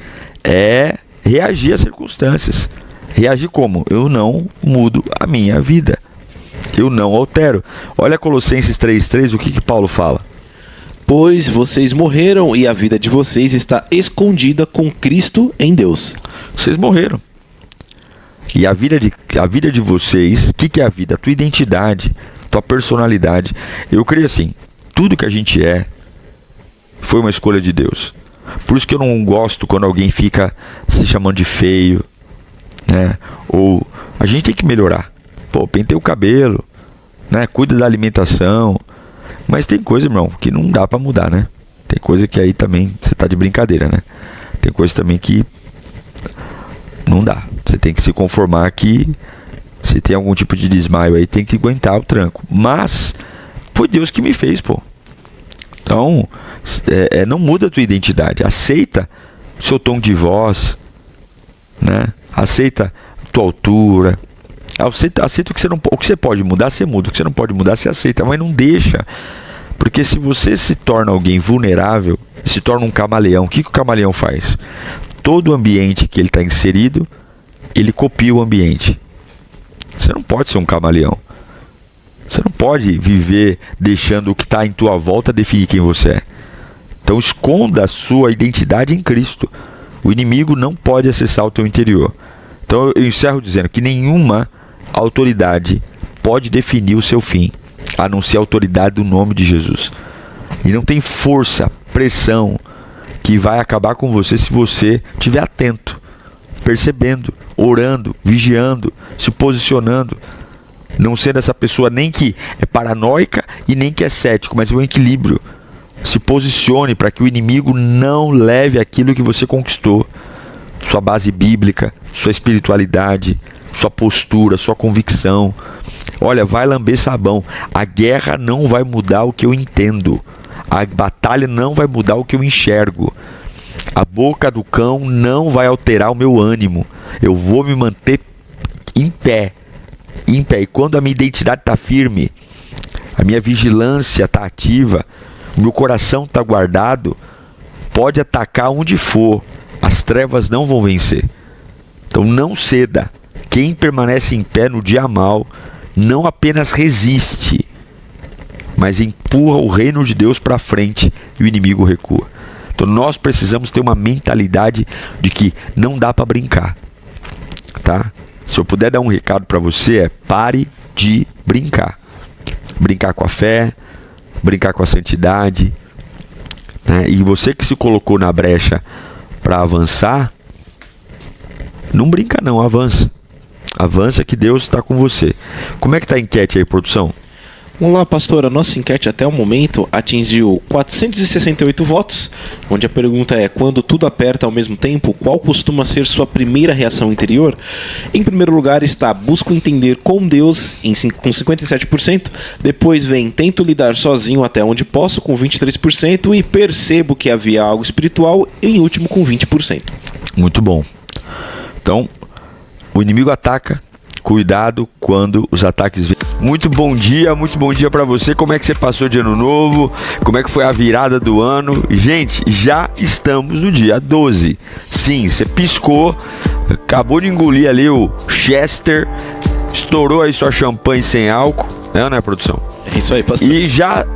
é reagir às circunstâncias. Reagir como? Eu não mudo a minha vida. Eu não altero. Olha Colossenses 3:3, o que Paulo fala? Pois vocês morreram e a vida de vocês está escondida com Cristo em Deus. Vocês morreram. E a vida de vocês, o que é a vida? A tua identidade, tua personalidade. Eu creio assim, tudo que a gente foi uma escolha de Deus. Por isso que eu não gosto quando alguém fica se chamando de feio, né? Ou a gente tem que melhorar. Pô, pentei o cabelo, né? Cuida da alimentação. Mas tem coisa, irmão, que não dá pra mudar, né? Tem coisa que aí também você tá de brincadeira, né? Tem coisa também que não dá. Você tem que se conformar que se tem algum tipo de desmaio aí, tem que aguentar o tranco. Mas foi Deus que me fez, pô. Então, não muda a tua identidade. Aceita o seu tom de voz, né? Aceita a tua altura. Aceita o que você não, o que você pode mudar, você muda. O que você não pode mudar, você aceita. Mas não deixa Porque se você se torna alguém vulnerável, se torna um camaleão, o que o camaleão faz? Todo ambiente que ele está inserido, ele copia o ambiente. Você não pode ser um camaleão. Você não pode viver deixando o que está em tua volta definir quem você é. Então esconda a sua identidade em Cristo. O inimigo não pode acessar o teu interior. Então eu encerro dizendo que nenhuma autoridade pode definir o seu fim, a não ser a autoridade do nome de Jesus. E não tem força, pressão que vai acabar com você se você estiver atento, percebendo, orando, vigiando, se posicionando. Não sendo essa pessoa nem que é paranoica e nem que é cético, mas um equilíbrio. Se posicione para que o inimigo não leve aquilo que você conquistou. Sua base bíblica, sua espiritualidade, sua postura, sua convicção. Olha, vai lamber sabão. A guerra não vai mudar o que eu entendo. A batalha não vai mudar o que eu enxergo. A boca do cão não vai alterar o meu ânimo. Eu vou me manter em pé. Em pé. E quando a minha identidade está firme, a minha vigilância está ativa, o meu coração está guardado, pode atacar onde for, as trevas não vão vencer. Então não ceda. Quem permanece em pé no dia mau não apenas resiste, mas empurra o reino de Deus para frente e o inimigo recua. Então nós precisamos ter uma mentalidade de que não dá para brincar, tá? Se eu puder dar um recado para você, é pare de brincar. Brincar com a fé, brincar com a santidade, né? E você que se colocou na brecha para avançar, não brinca não, avança. Avança que Deus está com você. Como é que está a enquete aí, produção? Vamos lá, pastor. A nossa enquete até o momento atingiu 468 votos, onde a pergunta é: quando tudo aperta ao mesmo tempo, qual costuma ser sua primeira reação interior? Em primeiro lugar está busco entender com Deus, com 57%. Depois vem tento lidar sozinho até onde posso, com 23%. E percebo que havia algo espiritual, em último, com 20%. Muito bom. Então, o inimigo ataca. Cuidado quando os ataques vêm. Muito bom dia para você. Como é que você passou de ano novo? Como é que foi a virada do ano? Gente, já estamos no dia 12. Sim, você piscou, acabou de engolir ali o Chester, estourou aí sua champanhe sem álcool, né, ou não é, produção? É isso aí, pastor. E já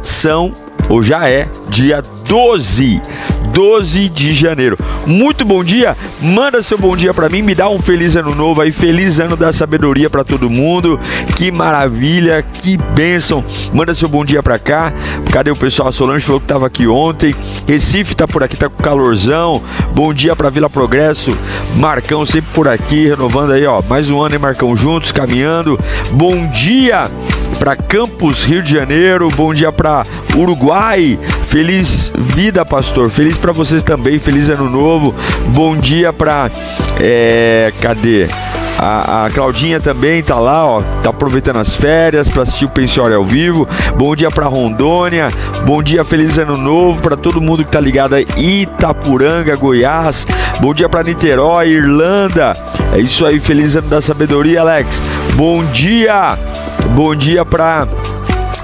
é dia 12 de janeiro. Muito bom dia, manda seu bom dia pra mim, me dá um feliz ano novo aí, feliz ano da sabedoria pra todo mundo, que maravilha, que bênção. Manda seu bom dia pra cá. Cadê o pessoal? A Solange falou que tava aqui ontem. Recife tá por aqui, tá com calorzão. Bom dia pra Vila Progresso. Marcão sempre por aqui, renovando aí, ó, mais um ano, hein, Marcão, juntos, caminhando. Bom dia pra Campos, Rio de Janeiro. Bom dia pra Uruguai. Feliz vida, pastor. Feliz pra vocês também. Feliz ano novo. Bom dia pra... cadê? A Claudinha também tá lá, ó. Tá aproveitando as férias pra assistir o Pensiório ao vivo. Bom dia pra Rondônia. Bom dia, feliz ano novo pra todo mundo que tá ligado aí. Itapuranga, Goiás. Bom dia pra Niterói, Irlanda. É isso aí, feliz ano da sabedoria, Alex. Bom dia. Bom dia pra...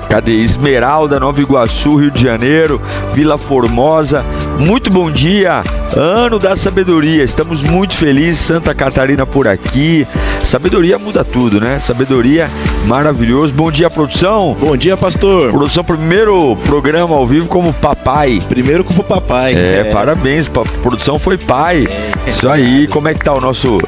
Cadê? Esmeralda, Nova Iguaçu, Rio de Janeiro, Vila Formosa. Muito bom dia, ano da sabedoria. Estamos muito felizes. Santa Catarina por aqui. Sabedoria muda tudo, né? Sabedoria, maravilhoso. Bom dia, produção. Bom dia, pastor. Produção, primeiro programa ao vivo como papai. Primeiro como papai. Parabéns. Produção foi pai. Isso aí. Como é que tá o nosso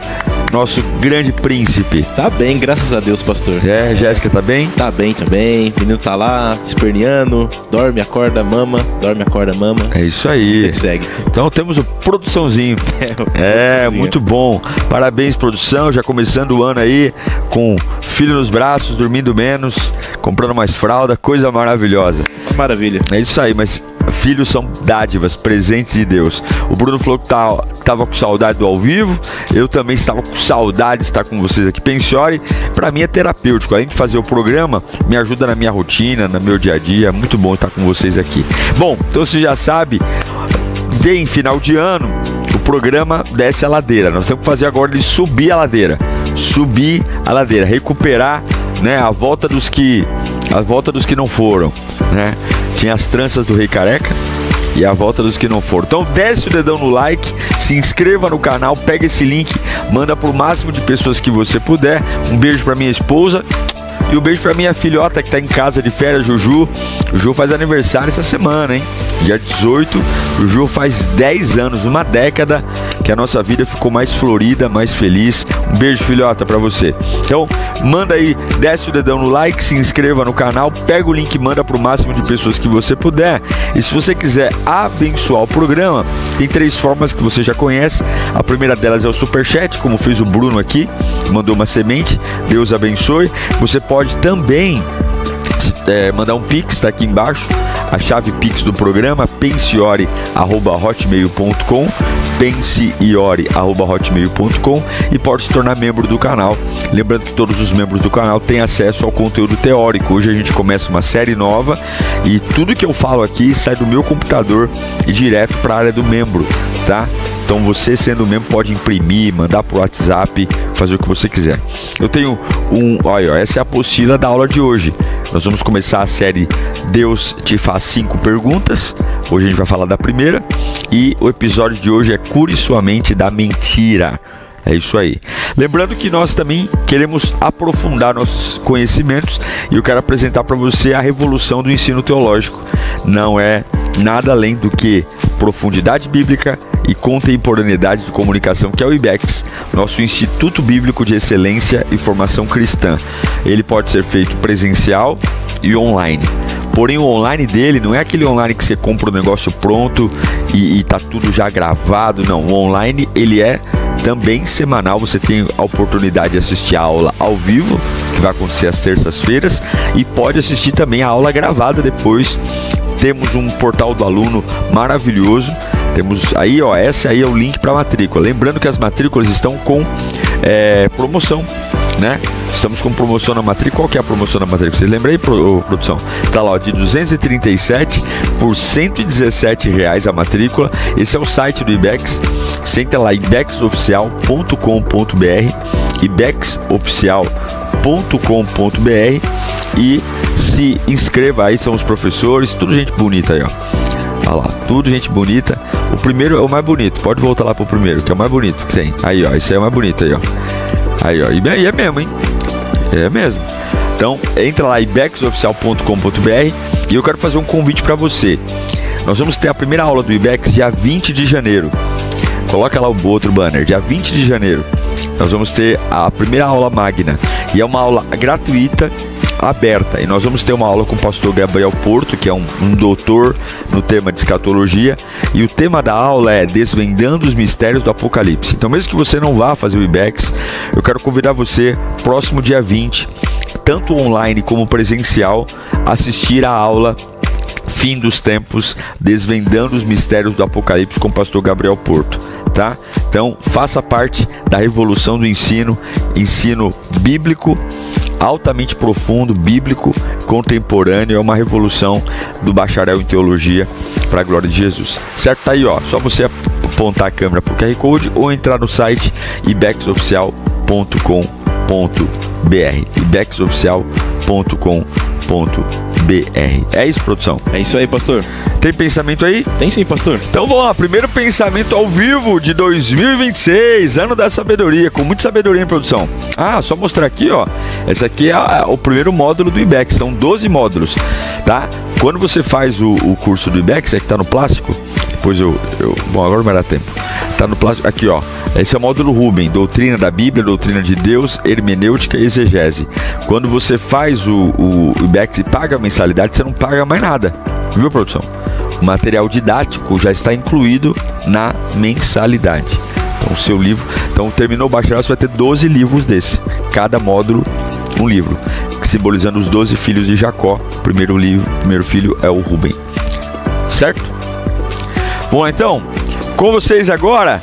grande príncipe? Tá bem, graças a Deus, pastor. Jéssica tá bem? Tá bem também. O menino tá lá, esperneando. Dorme, acorda, mama. Dorme, acorda, mama. É isso aí. Segue. Então temos o produçãozinho. Muito bom. Parabéns, produção. Já começando o ano aí com filho nos braços, dormindo menos, comprando mais fralda. Coisa maravilhosa. Maravilha. É isso aí, mas filhos são dádivas, presentes de Deus. O Bruno falou que tava com saudade do ao vivo. Eu também estava com saudade de estar com vocês aqui. Pensiore, pra mim é terapêutico. Além de fazer o programa, me ajuda na minha rotina, no meu dia a dia. É muito bom estar com vocês aqui. Bom, então você já sabe, vem final de ano, o programa desce a ladeira. Nós temos que fazer agora ele subir a ladeira. Subir a ladeira, recuperar, né, a volta dos que não foram, né? tinha as tranças do Rei Careca e a volta dos que não foram. Então desce o dedão no like, se inscreva no canal, pega esse link, manda pro máximo de pessoas que você puder. Um beijo pra minha esposa e um beijo pra minha filhota que tá em casa de férias, Juju. Juju faz aniversário essa semana, hein? Dia 18, Juju faz 10 anos, uma década que a nossa vida ficou mais florida, mais feliz. Um beijo, filhota, pra você. Então, manda aí, desce o dedão no like, se inscreva no canal, pega o link e manda pro máximo de pessoas que você puder. E se você quiser abençoar o programa, tem 3 formas que você já conhece. A primeira delas é o Superchat, como fez o Bruno aqui, mandou uma semente, Deus abençoe. Você pode também mandar um Pix, tá aqui embaixo, a chave Pix do programa, pensiore@hotmail.com, pensiore@hotmail.com, e pode se tornar membro do canal. Lembrando que todos os membros do canal têm acesso ao conteúdo teórico. Hoje a gente começa uma série nova e tudo que eu falo aqui sai do meu computador e direto para a área do membro, tá? Então você, sendo membro, pode imprimir, mandar pro WhatsApp, fazer o que você quiser. Eu tenho olha, essa é a apostila da aula de hoje. Nós vamos começar a série Deus te faz 5 perguntas. Hoje a gente vai falar da primeira. E o episódio de hoje é Cure sua mente da mentira. É isso aí. Lembrando que nós também queremos aprofundar nossos conhecimentos e eu quero apresentar para você a revolução do ensino teológico. Não é nada além do que profundidade bíblica e contemporaneidade de comunicação, que é o IBEX, nosso Instituto Bíblico de Excelência e Formação Cristã. Ele pode ser feito presencial e online. Porém, o online dele não é aquele online que você compra o negócio pronto e tá tudo já gravado. Não, o online ele é também semanal. Você tem a oportunidade de assistir a aula ao vivo, que vai acontecer às terças-feiras, e pode assistir também a aula gravada depois. Temos um portal do aluno maravilhoso. Temos aí, ó, esse aí é o link para matrícula. Lembrando que as matrículas estão com promoção, né? Estamos com promoção na matrícula. Qual que é a promoção na matrícula? Vocês lembram aí, produção? Tá lá, ó, de 237 por R$117 a matrícula. Esse é o site do IBEX. Você entra lá, ibexoficial.com.br, ibexoficial.com.br, e se inscreva aí. São os professores, tudo gente bonita aí, ó. Olha lá, tudo gente bonita. O primeiro é o mais bonito. Pode voltar lá pro primeiro, que é o mais bonito que tem. Aí, ó, esse aí é o mais bonito aí, ó. Aí, ó, e aí é mesmo, hein? É mesmo. Então, entra lá, ibexoficial.com.br, e eu quero fazer um convite para você. Nós vamos ter a primeira aula do IBEX dia 20 de janeiro. Coloca lá o outro banner, dia 20 de janeiro. Nós vamos ter a primeira aula magna. E é uma aula gratuita, aberta, e nós vamos ter uma aula com o pastor Gabriel Porto, que é um doutor no tema de escatologia, e o tema da aula é Desvendando os Mistérios do Apocalipse. Então, mesmo que você não vá fazer o IBEX, eu quero convidar você, próximo dia 20, tanto online como presencial, assistir a aula Fim dos Tempos, Desvendando os Mistérios do Apocalipse, com o pastor Gabriel Porto, tá? Então, faça parte da revolução do ensino bíblico, altamente profundo, bíblico, contemporâneo. É uma revolução do bacharel em teologia para a glória de Jesus. Certo? Tá aí, ó. Só você apontar a câmera pro QR Code ou entrar no site ibexoficial.com.br, ibexoficial.com.br. É isso, produção? É isso aí, pastor. Tem pensamento aí? Tem sim, pastor. Então vamos lá, primeiro pensamento ao vivo de 2026, ano da sabedoria, com muita sabedoria em produção. Ah, só mostrar aqui, ó. Esse aqui é o primeiro módulo do IBEX, são 12 módulos, tá? Quando você faz o curso do IBEX, é que tá no plástico, depois bom, agora não vai dar tempo. Tá no plástico, aqui, ó. Esse é o módulo Ruben, doutrina da Bíblia, doutrina de Deus, hermenêutica e exegese. Quando você faz o IBEX e paga a mensalidade, você não paga mais nada, viu, produção? O material didático já está incluído na mensalidade. Então, o seu livro... Então, terminou o bacharel, você vai ter 12 livros desse. Cada módulo, um livro, simbolizando os 12 filhos de Jacó. O primeiro filho é o Ruben. Certo? Vamos lá, então. Com vocês agora...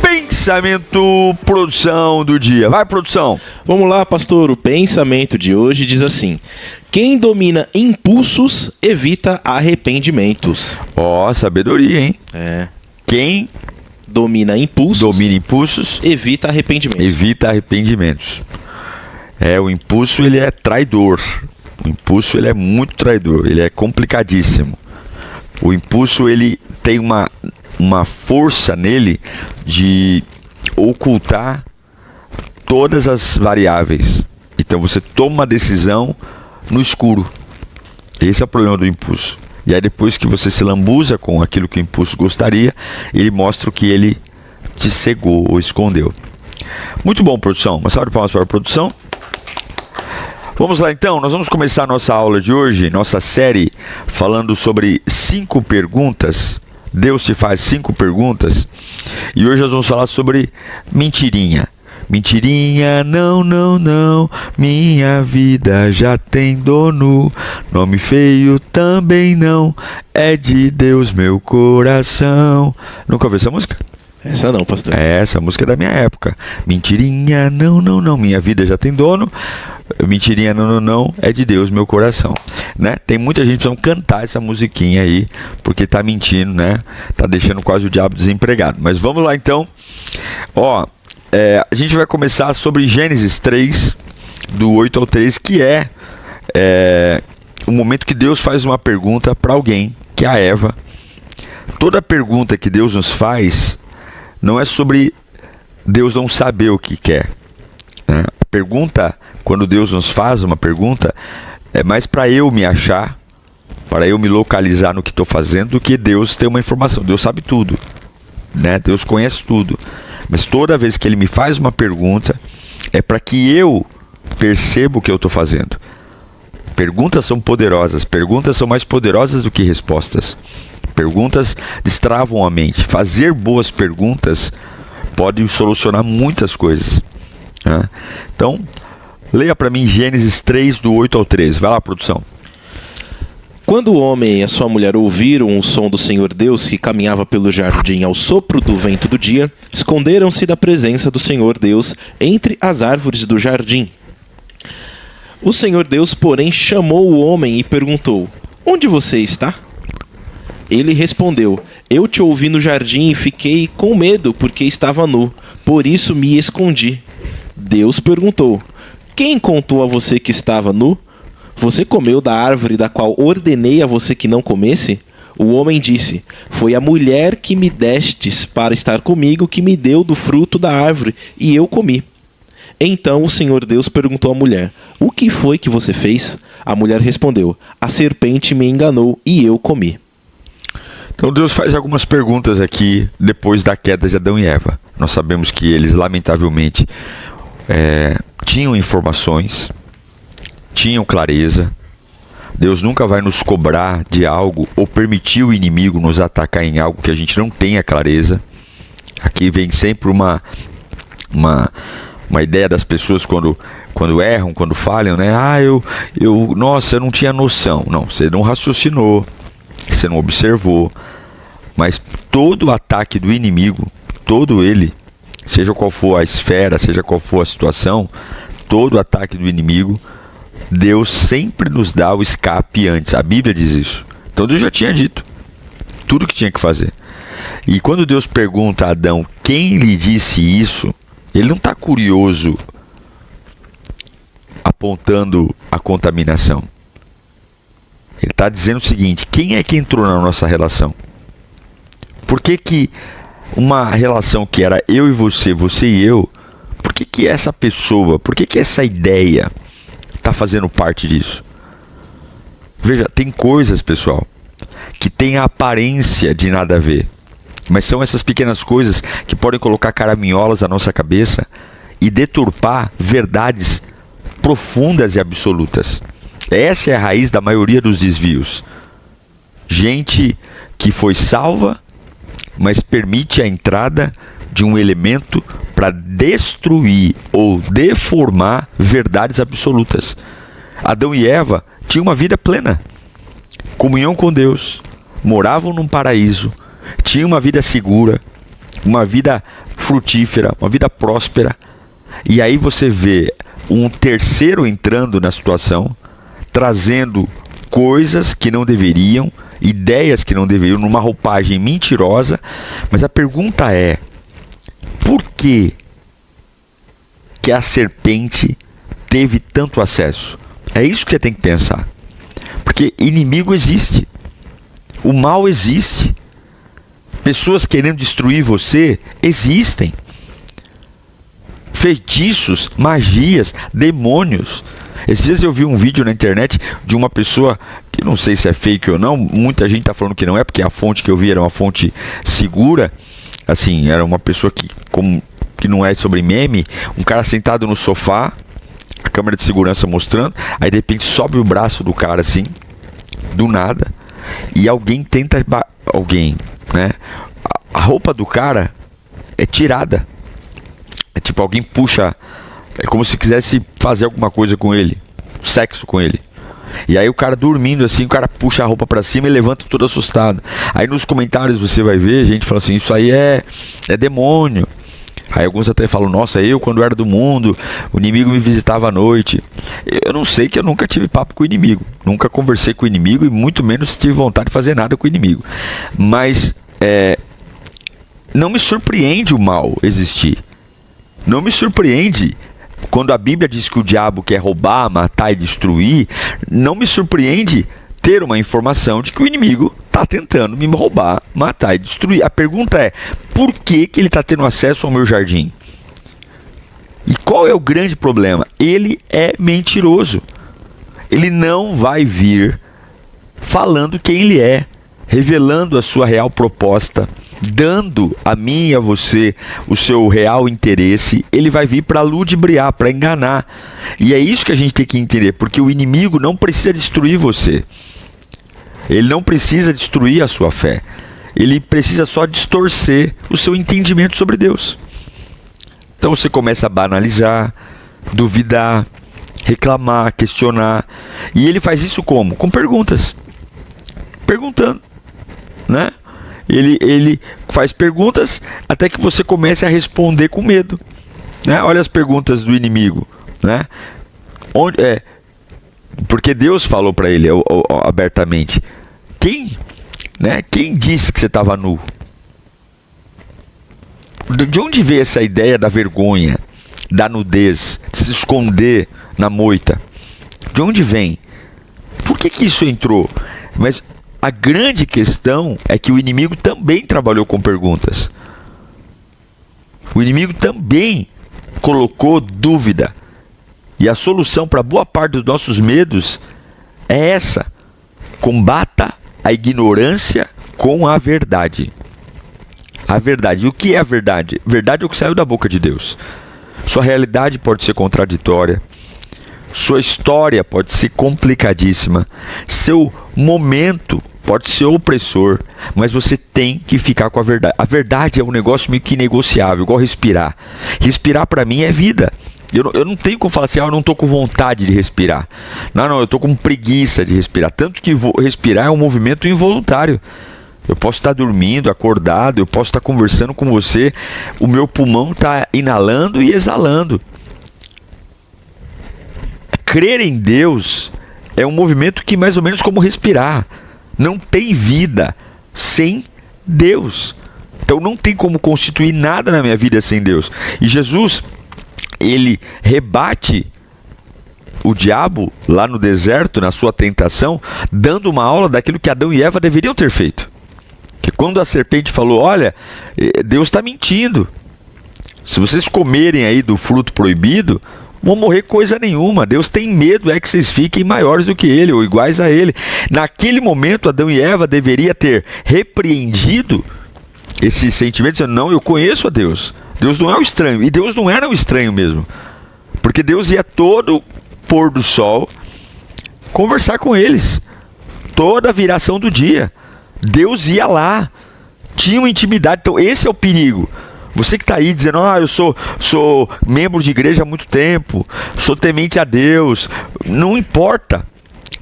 Pensamento, produção do dia. Vai, produção. Vamos lá, pastor. O pensamento de hoje diz assim: quem domina impulsos evita arrependimentos. Ó, sabedoria, hein? É. Quem domina impulsos evita arrependimentos. É, o impulso, ele é traidor. O impulso, ele é muito traidor, ele é complicadíssimo. O impulso, ele tem uma força nele de ocultar todas as variáveis. Então você toma uma decisão no escuro. Esse é o problema do impulso. E aí depois que você se lambuza com aquilo que o impulso gostaria, ele mostra o que ele te cegou ou escondeu. Muito bom, produção. Uma salva de palmas para a produção. Vamos lá então, nós vamos começar a nossa aula de hoje, nossa série, falando sobre 5 perguntas. Deus te faz 5 perguntas. E hoje nós vamos falar sobre mentirinha. Mentirinha, não, não, não, minha vida já tem dono. Nome feio também não, é de Deus meu coração. Nunca ouviu essa música? Essa não, pastor. Essa música é da minha época. Mentirinha, não, não, não, minha vida já tem dono. Mentirinha, não, não, não, é de Deus meu coração, né? Tem muita gente precisando cantar essa musiquinha aí, porque tá mentindo, né? Tá deixando quase o diabo desempregado. Mas vamos lá então. Ó, a gente vai começar sobre Gênesis 3, do 8 ao 13, que é o momento que Deus faz uma pergunta para alguém, que é a Eva. Toda pergunta que Deus nos faz não é sobre Deus não saber o que quer, né? A pergunta, quando Deus nos faz uma pergunta, é mais para eu me achar, para eu me localizar no que estou fazendo, do que Deus ter uma informação. Deus sabe tudo, né? Deus conhece tudo. Mas toda vez que Ele me faz uma pergunta, é para que eu perceba o que eu estou fazendo. Perguntas são poderosas. Perguntas são mais poderosas do que respostas. Perguntas destravam a mente. Fazer boas perguntas pode solucionar muitas coisas, né? Então, leia para mim Gênesis 3, do 8 ao 13. Vai lá, produção. Quando o homem e a sua mulher ouviram o som do Senhor Deus que caminhava pelo jardim ao sopro do vento do dia, esconderam-se da presença do Senhor Deus entre as árvores do jardim. O Senhor Deus, porém, chamou o homem e perguntou: Onde você está? Ele respondeu: Eu te ouvi no jardim e fiquei com medo porque estava nu, por isso me escondi. Deus perguntou: Quem contou a você que estava nu? Você comeu da árvore da qual ordenei a você que não comesse? O homem disse: Foi a mulher que me destes para estar comigo que me deu do fruto da árvore, e eu comi. Então o Senhor Deus perguntou à mulher: O que foi que você fez? A mulher respondeu: A serpente me enganou e eu comi. Então Deus faz algumas perguntas aqui depois da queda de Adão e Eva. Nós sabemos que eles, lamentavelmente, tinham informações, tinham clareza. Deus nunca vai nos cobrar de algo ou permitir o inimigo nos atacar em algo que a gente não tenha clareza. Aqui vem sempre uma ideia das pessoas quando erram, quando falham, né? Nossa, eu não tinha noção. Não, você não raciocinou, você não observou. Mas todo ataque do inimigo, todo ele, seja qual for a esfera, seja qual for a situação, todo ataque do inimigo, Deus sempre nos dá o escape antes. A Bíblia diz isso. Então Deus já tinha dito tudo o que tinha que fazer. E quando Deus pergunta a Adão quem lhe disse isso, Ele não está curioso apontando a contaminação. Ele está dizendo o seguinte: quem é que entrou na nossa relação? Por que uma relação que era eu e você, você e eu, por que essa pessoa, por que essa ideia está fazendo parte disso? Veja, tem coisas, pessoal, que tem a aparência de nada a ver, mas são essas pequenas coisas que podem colocar caraminholas na nossa cabeça e deturpar verdades profundas e absolutas. Essa é a raiz da maioria dos desvios. Gente que foi salva, mas permite a entrada de um elemento para destruir ou deformar verdades absolutas. Adão e Eva tinham uma vida plena, comunhão com Deus, moravam num paraíso, tinham uma vida segura, uma vida frutífera, uma vida próspera. E aí você vê um terceiro entrando na situação, trazendo coisas que não deveriam, ideias que não deveriam, numa roupagem mentirosa. Mas a pergunta é: por que a serpente teve tanto acesso? É isso que você tem que pensar. Porque inimigo existe. O mal existe. Pessoas querendo destruir você existem. Feitiços, magias, demônios. Esses dias eu vi um vídeo na internet de uma pessoa, que não sei se é fake ou não, muita gente está falando que não é, porque a fonte que eu vi era uma fonte segura. Assim, era uma pessoa que não é sobre meme, um cara sentado no sofá, a câmera de segurança mostrando, aí de repente sobe o braço do cara assim, do nada, e alguém tenta, né? A roupa do cara é tirada. É tipo, alguém puxa, é como se quisesse fazer alguma coisa com ele, sexo com ele. E aí o cara dormindo assim, o cara puxa a roupa pra cima e levanta todo assustado. Aí nos comentários você vai ver, a gente fala assim, isso aí é demônio. Aí alguns até falam, nossa, eu quando era do mundo, o inimigo me visitava à noite. Eu não sei, que eu nunca tive papo com o inimigo, nunca conversei com o inimigo e muito menos tive vontade de fazer nada com o inimigo. Mas não me surpreende o mal existir. Não me surpreende quando a Bíblia diz que o diabo quer roubar, matar e destruir. Não me surpreende ter uma informação de que o inimigo está tentando me roubar, matar e destruir. A pergunta é, por que ele está tendo acesso ao meu jardim? E qual é o grande problema? Ele é mentiroso. Ele não vai vir falando quem ele é, revelando a sua real proposta, dando a mim e a você o seu real interesse. Ele vai vir para ludibriar, para enganar. E é isso que a gente tem que entender, porque o inimigo não precisa destruir você. Ele não precisa destruir a sua fé. Ele precisa só distorcer o seu entendimento sobre Deus. Então você começa a banalizar, duvidar, reclamar, questionar. E ele faz isso como? Com perguntas. Perguntando, né? Ele faz perguntas até que você comece a responder com medo, né? Olha as perguntas do inimigo, né? Porque Deus falou para ele abertamente: quem disse que você estava nu? De onde veio essa ideia da vergonha, da nudez, de se esconder na moita? De onde vem? Por que isso entrou? Mas a grande questão é que o inimigo também trabalhou com perguntas. O inimigo também colocou dúvida. E a solução para boa parte dos nossos medos é essa: combata a ignorância com a verdade. A verdade. E o que é a verdade? Verdade é o que saiu da boca de Deus. Sua realidade pode ser contraditória. Sua história pode ser complicadíssima. Seu momento pode ser opressor, mas você tem que ficar com a verdade. A verdade é um negócio meio que inegociável, igual respirar. Respirar para mim é vida. Eu não tenho como falar assim, eu não estou com vontade de respirar. Não, eu estou com preguiça de respirar. Tanto que respirar é um movimento involuntário. Eu posso estar dormindo, acordado, eu posso estar conversando com você, o meu pulmão está inalando e exalando. Crer em Deus é um movimento que mais ou menos como respirar. Não tem vida sem Deus. Então não tem como constituir nada na minha vida sem Deus. E Jesus, ele rebate o diabo lá no deserto, na sua tentação, dando uma aula daquilo que Adão e Eva deveriam ter feito. Que quando a serpente falou, olha, Deus está mentindo. Se vocês comerem aí do fruto proibido, vão morrer coisa nenhuma. Deus tem medo que vocês fiquem maiores do que ele, ou iguais a ele. Naquele momento, Adão e Eva deveria ter repreendido esse sentimento, dizendo, não, eu conheço a Deus. Deus não é um estranho. E Deus não era um estranho mesmo. Porque Deus ia todo pôr do sol conversar com eles. Toda a viração do dia. Deus ia lá. Tinha uma intimidade. Então esse é o perigo. Você que está aí dizendo, eu sou membro de igreja há muito tempo, sou temente a Deus. Não importa.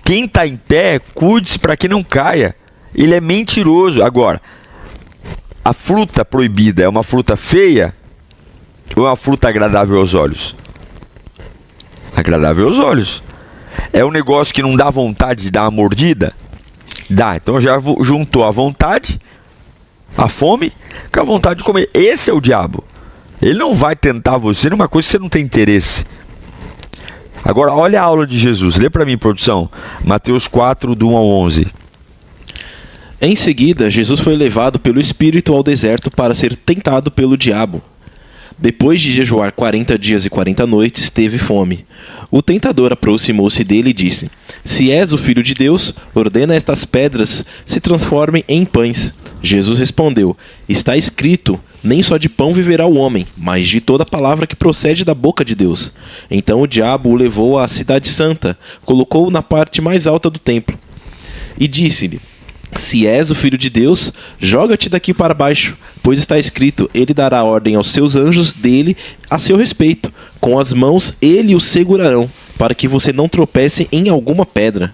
Quem está em pé, cuide-se para que não caia. Ele é mentiroso. Agora, a fruta proibida é uma fruta feia ou é uma fruta agradável aos olhos? Agradável aos olhos. É um negócio que não dá vontade de dar uma mordida? Dá. Então já juntou a vontade, a fome, com a vontade de comer. Esse é o diabo. Ele não vai tentar você numa coisa que você não tem interesse. Agora, olha a aula de Jesus. Lê para mim, produção. Mateus 4, do 1 ao 11. Em seguida, Jesus foi levado pelo Espírito ao deserto para ser tentado pelo diabo. Depois de jejuar 40 dias e 40 noites, teve fome. O tentador aproximou-se dele e disse: Se és o Filho de Deus, ordena estas pedras se transformem em pães. Jesus respondeu: Está escrito, nem só de pão viverá o homem, mas de toda palavra que procede da boca de Deus. Então o diabo o levou à cidade santa, colocou-o na parte mais alta do templo e disse-lhe: Se és o Filho de Deus, joga-te daqui para baixo, pois está escrito, ele dará ordem aos seus anjos dele a seu respeito. Com as mãos ele o segurarão, para que você não tropece em alguma pedra.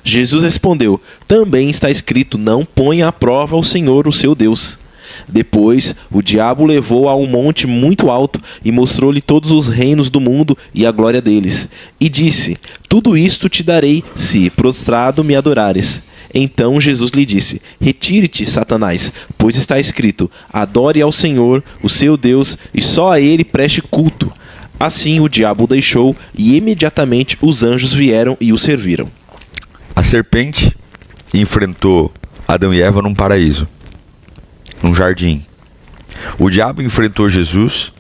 Jesus respondeu: Também está escrito, não ponha à prova o Senhor, o seu Deus. Depois, o diabo o levou a um monte muito alto e mostrou-lhe todos os reinos do mundo e a glória deles. E disse: Tudo isto te darei, se, prostrado, me adorares. Então Jesus lhe disse: Retire-te, Satanás, pois está escrito, adore ao Senhor, o seu Deus, e só a ele preste culto. Assim o diabo o deixou, e imediatamente os anjos vieram e o serviram. A serpente enfrentou Adão e Eva num paraíso, num jardim. O diabo enfrentou Jesus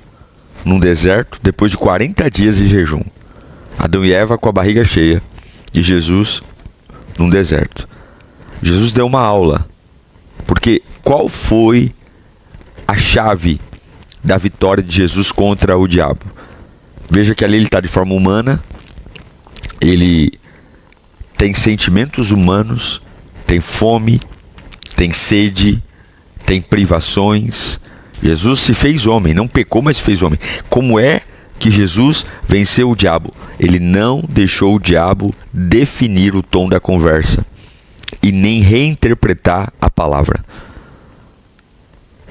num deserto depois de 40 dias de jejum. Adão e Eva com a barriga cheia e Jesus num deserto. Jesus deu uma aula, porque qual foi a chave da vitória de Jesus contra o diabo? Veja que ali ele está de forma humana, ele tem sentimentos humanos, tem fome, tem sede, tem privações. Jesus se fez homem, não pecou, mas se fez homem. Como é que Jesus venceu o diabo? Ele não deixou o diabo definir o tom da conversa e nem reinterpretar a palavra.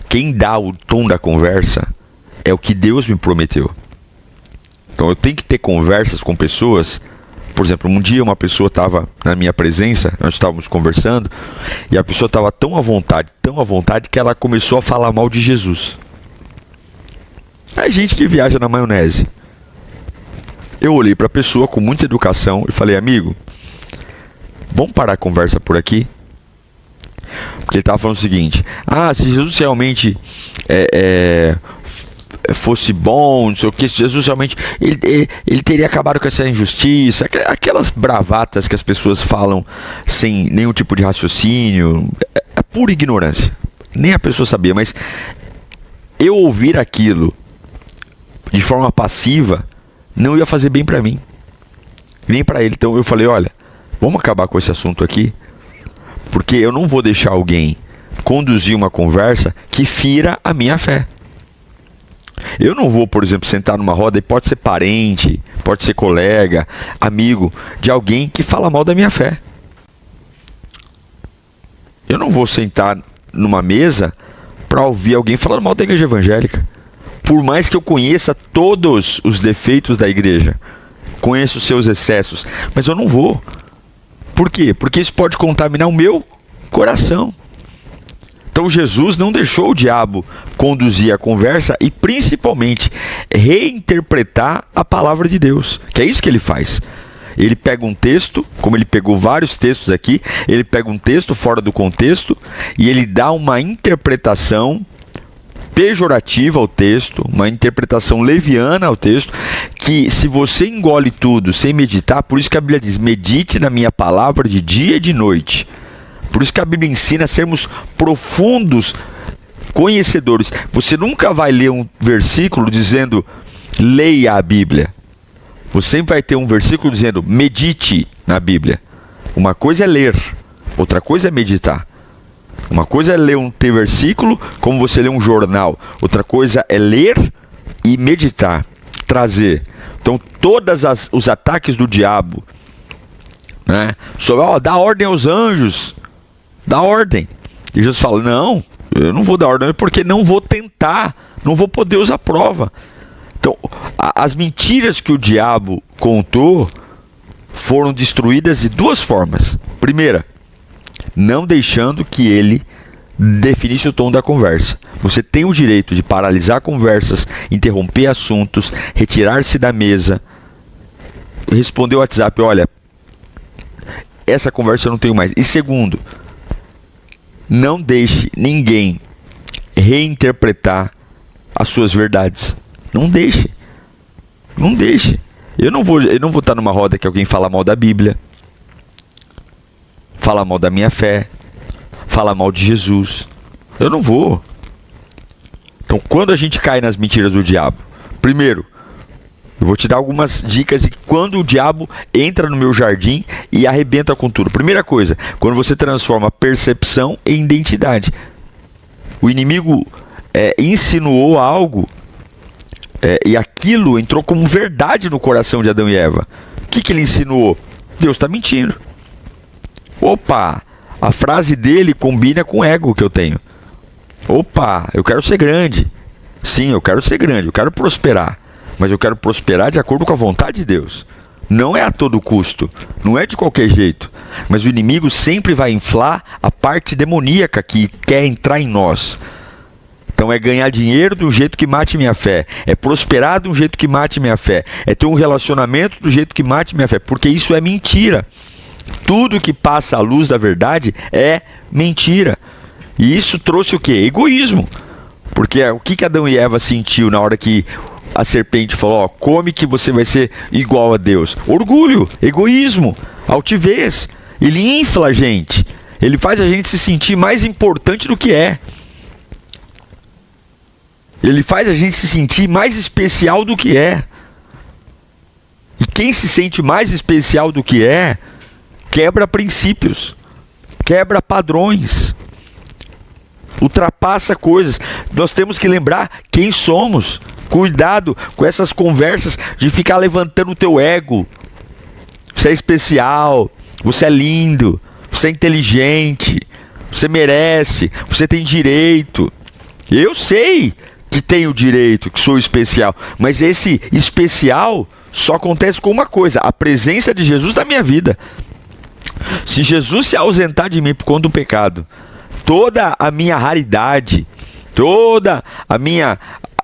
Quem dá o tom da conversa é o que Deus me prometeu. Então eu tenho que ter conversas com pessoas. Por exemplo, um dia uma pessoa estava na minha presença, nós estávamos conversando, e a pessoa estava tão à vontade, que ela começou a falar mal de Jesus. É gente que viaja na maionese. Eu olhei para a pessoa com muita educação e falei: amigo, vamos parar a conversa por aqui? Porque ele estava falando o seguinte: se Jesus realmente fosse bom, não sei o que, se Jesus realmente ele teria acabado com essa injustiça, aquelas bravatas que as pessoas falam sem nenhum tipo de raciocínio, é pura ignorância. Nem a pessoa sabia, mas eu ouvir aquilo de forma passiva não ia fazer bem para mim, nem para ele. Então eu falei: olha, vamos acabar com esse assunto aqui, porque eu não vou deixar alguém conduzir uma conversa que fira a minha fé. Eu não vou, por exemplo, sentar numa roda, e pode ser parente, pode ser colega, amigo de alguém que fala mal da minha fé. Eu não vou sentar numa mesa para ouvir alguém falando mal da igreja evangélica. Por mais que eu conheça todos os defeitos da igreja, conheço os seus excessos, mas eu não vou. Por quê? Porque isso pode contaminar o meu coração. Então Jesus não deixou o diabo conduzir a conversa e principalmente reinterpretar a palavra de Deus, que é isso que ele faz. Ele pega um texto, como ele pegou vários textos aqui, ele pega um texto fora do contexto e ele dá uma interpretação pejorativa ao texto, uma interpretação leviana ao texto, que se você engole tudo sem meditar, por isso que a Bíblia diz: medite na minha palavra de dia e de noite. Por isso que a Bíblia ensina a sermos profundos conhecedores. Você nunca vai ler um versículo dizendo leia a Bíblia. Você sempre vai ter um versículo dizendo medite na Bíblia. Uma coisa é ler, outra coisa é meditar. Uma coisa é ler um versículo como você lê um jornal. Outra coisa é ler e meditar, trazer. Então todos os ataques do diabo, né? Sobre, dá ordem aos anjos. Dá ordem. E Jesus fala: não, eu não vou dar ordem porque não vou tentar, não vou poder usar prova. Então, as mentiras que o diabo contou foram destruídas de duas formas. Primeira, não deixando que ele definisse o tom da conversa. Você tem o direito de paralisar conversas, interromper assuntos, retirar-se da mesa responder o WhatsApp, olha, essa conversa eu não tenho mais. E segundo, não deixe ninguém reinterpretar as suas verdades. Não deixe. Não deixe. Eu não vou estar numa roda que alguém fala mal da Bíblia, fala mal da minha fé, fala mal de Jesus. Eu não vou. Então, quando a gente cai nas mentiras do diabo, primeiro, eu vou te dar algumas dicas de quando o diabo entra no meu jardim e arrebenta com tudo. Primeira coisa, quando você transforma percepção em identidade. O inimigo insinuou algo e aquilo entrou como verdade no coração de Adão e Eva. O que ele insinuou? Deus está mentindo. Opa, a frase dele combina com o ego que eu tenho. Opa, eu quero ser grande. Sim, eu quero ser grande, eu quero prosperar. Mas eu quero prosperar de acordo com a vontade de Deus. Não é a todo custo, não é de qualquer jeito. Mas o inimigo sempre vai inflar a parte demoníaca que quer entrar em nós. Então é ganhar dinheiro do jeito que mate minha fé. É prosperar do jeito que mate minha fé. É ter um relacionamento do jeito que mate minha fé. Porque isso é mentira. Tudo que passa à luz da verdade é mentira. E isso trouxe o quê? Egoísmo. Porque o que Adão e Eva sentiu na hora que a serpente falou, come que você vai ser igual a Deus? Orgulho, egoísmo, altivez. Ele infla a gente. Ele faz a gente se sentir mais importante do que é. Ele faz a gente se sentir mais especial do que é. E quem se sente mais especial do que é, quebra princípios, quebra padrões, ultrapassa coisas. Nós temos que lembrar quem somos. Cuidado com essas conversas de ficar levantando o teu ego. Você é especial, você é lindo, você é inteligente, você merece, você tem direito. Eu sei que tenho direito, que sou especial, mas esse especial só acontece com uma coisa: a presença de Jesus na minha vida. Se Jesus se ausentar de mim por conta do pecado, toda a minha raridade, toda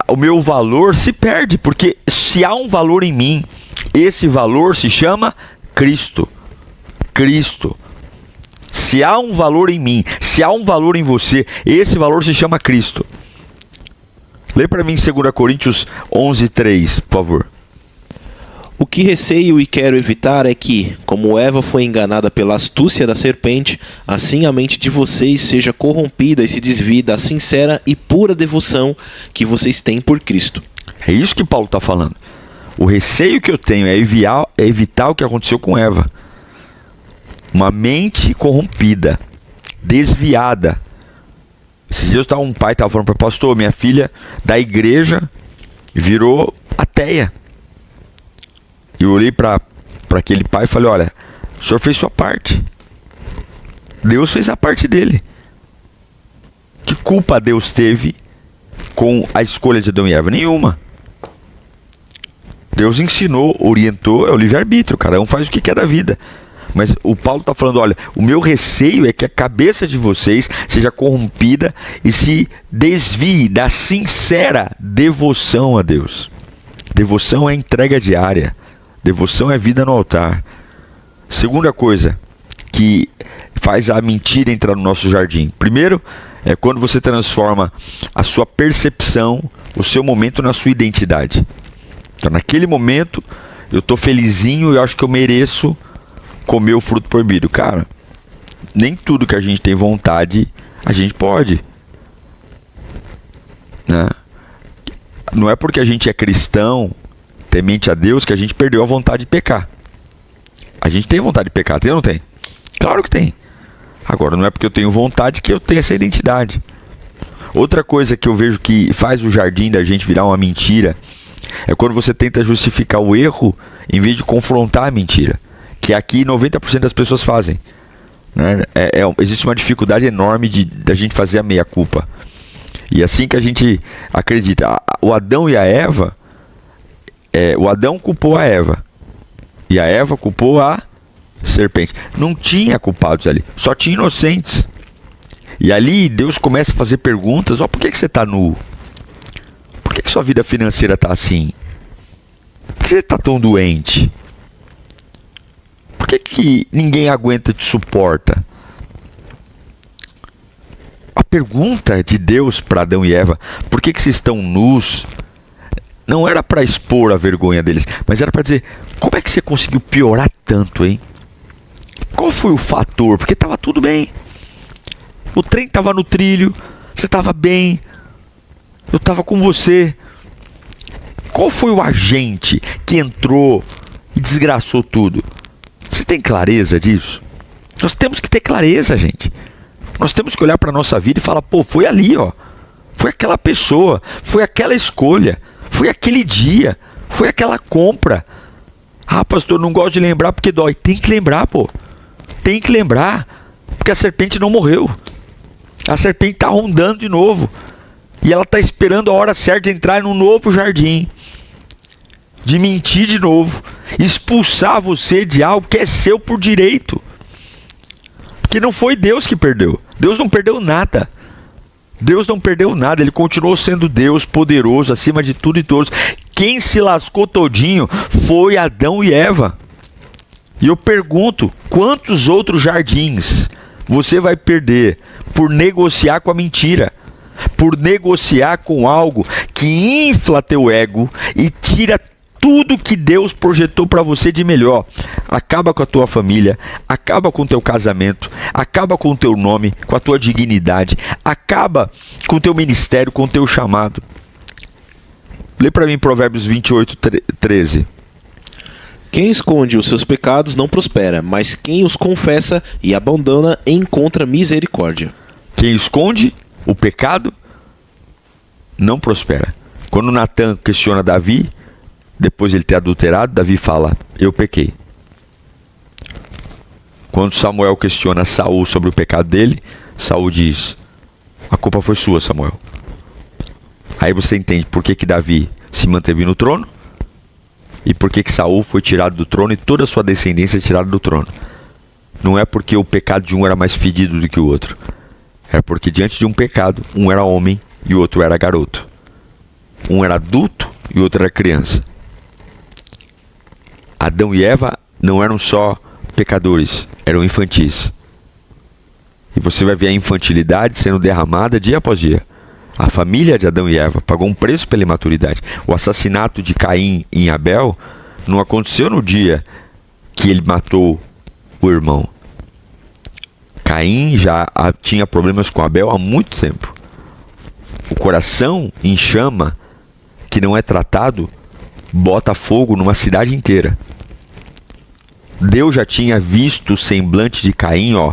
o meu valor se perde, porque se há um valor em mim, esse valor se chama Cristo. Cristo. Se há um valor em mim, se há um valor em você, esse valor se chama Cristo. Lê para mim 2 Coríntios 11:3, por favor. O que receio e quero evitar é que, como Eva foi enganada pela astúcia da serpente, assim a mente de vocês seja corrompida e se desvie da sincera e pura devoção que vocês têm por Cristo. É isso que Paulo está falando. O receio que eu tenho é evitar o que aconteceu com Eva. Uma mente corrompida, desviada. Esses dias um pai estava falando para o pastor, minha filha da igreja virou ateia. E eu olhei para aquele pai e falei, olha, o senhor fez sua parte. Deus fez a parte dele. Que culpa Deus teve com a escolha de Adão e Eva? Nenhuma. Deus ensinou, orientou, é o livre-arbítrio, cada um faz o que quer da vida. Mas o Paulo está falando, olha, o meu receio é que a cabeça de vocês seja corrompida e se desvie da sincera devoção a Deus. Devoção é entrega diária. Devoção é vida no altar. Segunda coisa que faz a mentira entrar no nosso jardim. Primeiro, é quando você transforma a sua percepção, o seu momento na sua identidade. Então, naquele momento, eu estou felizinho e eu acho que eu mereço comer o fruto proibido. Cara, nem tudo que a gente tem vontade, a gente pode. Né? Não é porque a gente é cristão, temente a Deus, que a gente perdeu a vontade de pecar. A gente tem vontade de pecar, tem ou não tem? Claro que tem. Agora, não é porque eu tenho vontade que eu tenho essa identidade. Outra coisa que eu vejo que faz o jardim da gente virar uma mentira é quando você tenta justificar o erro em vez de confrontar a mentira. Que aqui 90% das pessoas fazem. Né? Existe uma dificuldade enorme da gente fazer a meia-culpa. E assim que a gente acredita, o Adão e a Eva, o Adão culpou a Eva e a Eva culpou a serpente. Não tinha culpados ali, só tinha inocentes. E ali Deus começa a fazer perguntas: por que você está nu? Por que sua vida financeira está assim? Por que você está tão doente? Por que ninguém aguenta, te suporta? A pergunta de Deus para Adão e Eva, por que vocês estão nus? Não era para expor a vergonha deles, mas era para dizer, como é que você conseguiu piorar tanto, hein? Qual foi o fator? Porque estava tudo bem. O trem estava no trilho, você estava bem, eu estava com você. Qual foi o agente que entrou e desgraçou tudo? Você tem clareza disso? Nós temos que ter clareza, gente. Nós temos que olhar para a nossa vida e falar, pô, foi ali, ó. Foi aquela pessoa, foi aquela escolha, foi aquele dia, foi aquela compra. Ah, pastor, não gosto de lembrar porque dói. Tem que lembrar, pô. Tem que lembrar, porque a serpente não morreu. A serpente está rondando de novo. E ela está esperando a hora certa de entrar num novo jardim. De mentir de novo. Expulsar você de algo que é seu por direito. Porque não foi Deus que perdeu. Deus não perdeu nada. Deus não perdeu nada. Ele continuou sendo Deus poderoso, acima de tudo e todos. Quem se lascou todinho foi Adão e Eva. E eu pergunto, quantos outros jardins você vai perder por negociar com a mentira? Por negociar com algo que infla teu ego e tira tudo que Deus projetou para você de melhor. Acaba com a tua família, acaba com o teu casamento, acaba com o teu nome, com a tua dignidade, acaba com o teu ministério, com o teu chamado. Lê para mim Provérbios 28, 13. Quem esconde os seus pecados não prospera, mas quem os confessa e abandona encontra misericórdia. Quem esconde o pecado não prospera. Quando Natan questiona Davi, depois de ele ter adulterado, Davi fala, eu pequei. Quando Samuel questiona Saul sobre o pecado dele, Saul diz, a culpa foi sua, Samuel. Aí você entende por que Davi se manteve no trono e por que Saul foi tirado do trono e toda a sua descendência tirada do trono. Não é porque o pecado de um era mais fedido do que o outro. É porque diante de um pecado, um era homem e o outro era garoto. Um era adulto e o outro era criança. Adão e Eva não eram só pecadores, eram infantis. E você vai ver a infantilidade sendo derramada dia após dia. A família de Adão e Eva pagou um preço pela imaturidade. O assassinato de Caim em Abel não aconteceu no dia que ele matou o irmão. Caim já tinha problemas com Abel há muito tempo. O coração em chama, que não é tratado, bota fogo numa cidade inteira. Deus já tinha visto o semblante de Caim, ó.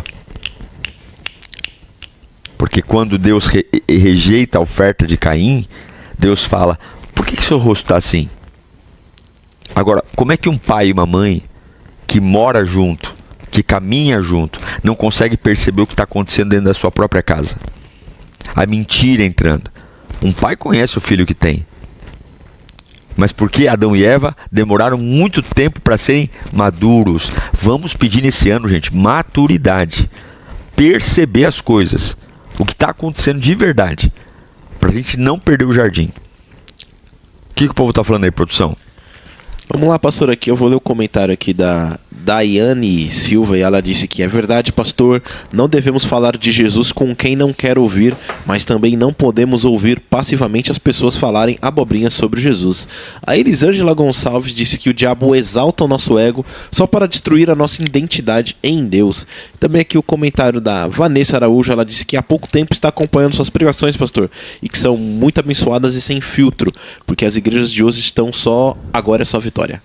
Porque quando Deus rejeita a oferta de Caim, Deus fala, por que seu rosto está assim? Agora, como é que um pai e uma mãe que mora junto, que caminha junto, não consegue perceber o que está acontecendo dentro da sua própria casa? A mentira entrando. Um pai conhece o filho que tem. Mas porque Adão e Eva demoraram muito tempo para serem maduros? Vamos pedir nesse ano, gente, maturidade. Perceber as coisas. O que está acontecendo de verdade. Para a gente não perder o jardim. O que o povo está falando aí, produção? Vamos lá, pastor, aqui eu vou ler o comentário aqui da Daiane Silva, e ela disse que é verdade, pastor, não devemos falar de Jesus com quem não quer ouvir, mas também não podemos ouvir passivamente as pessoas falarem abobrinhas sobre Jesus. A Elisângela Gonçalves disse que o diabo exalta o nosso ego só para destruir a nossa identidade em Deus. Também aqui o comentário da Vanessa Araújo, ela disse que há pouco tempo está acompanhando suas pregações, pastor, e que são muito abençoadas e sem filtro, porque as igrejas de hoje estão só, agora é só vitória.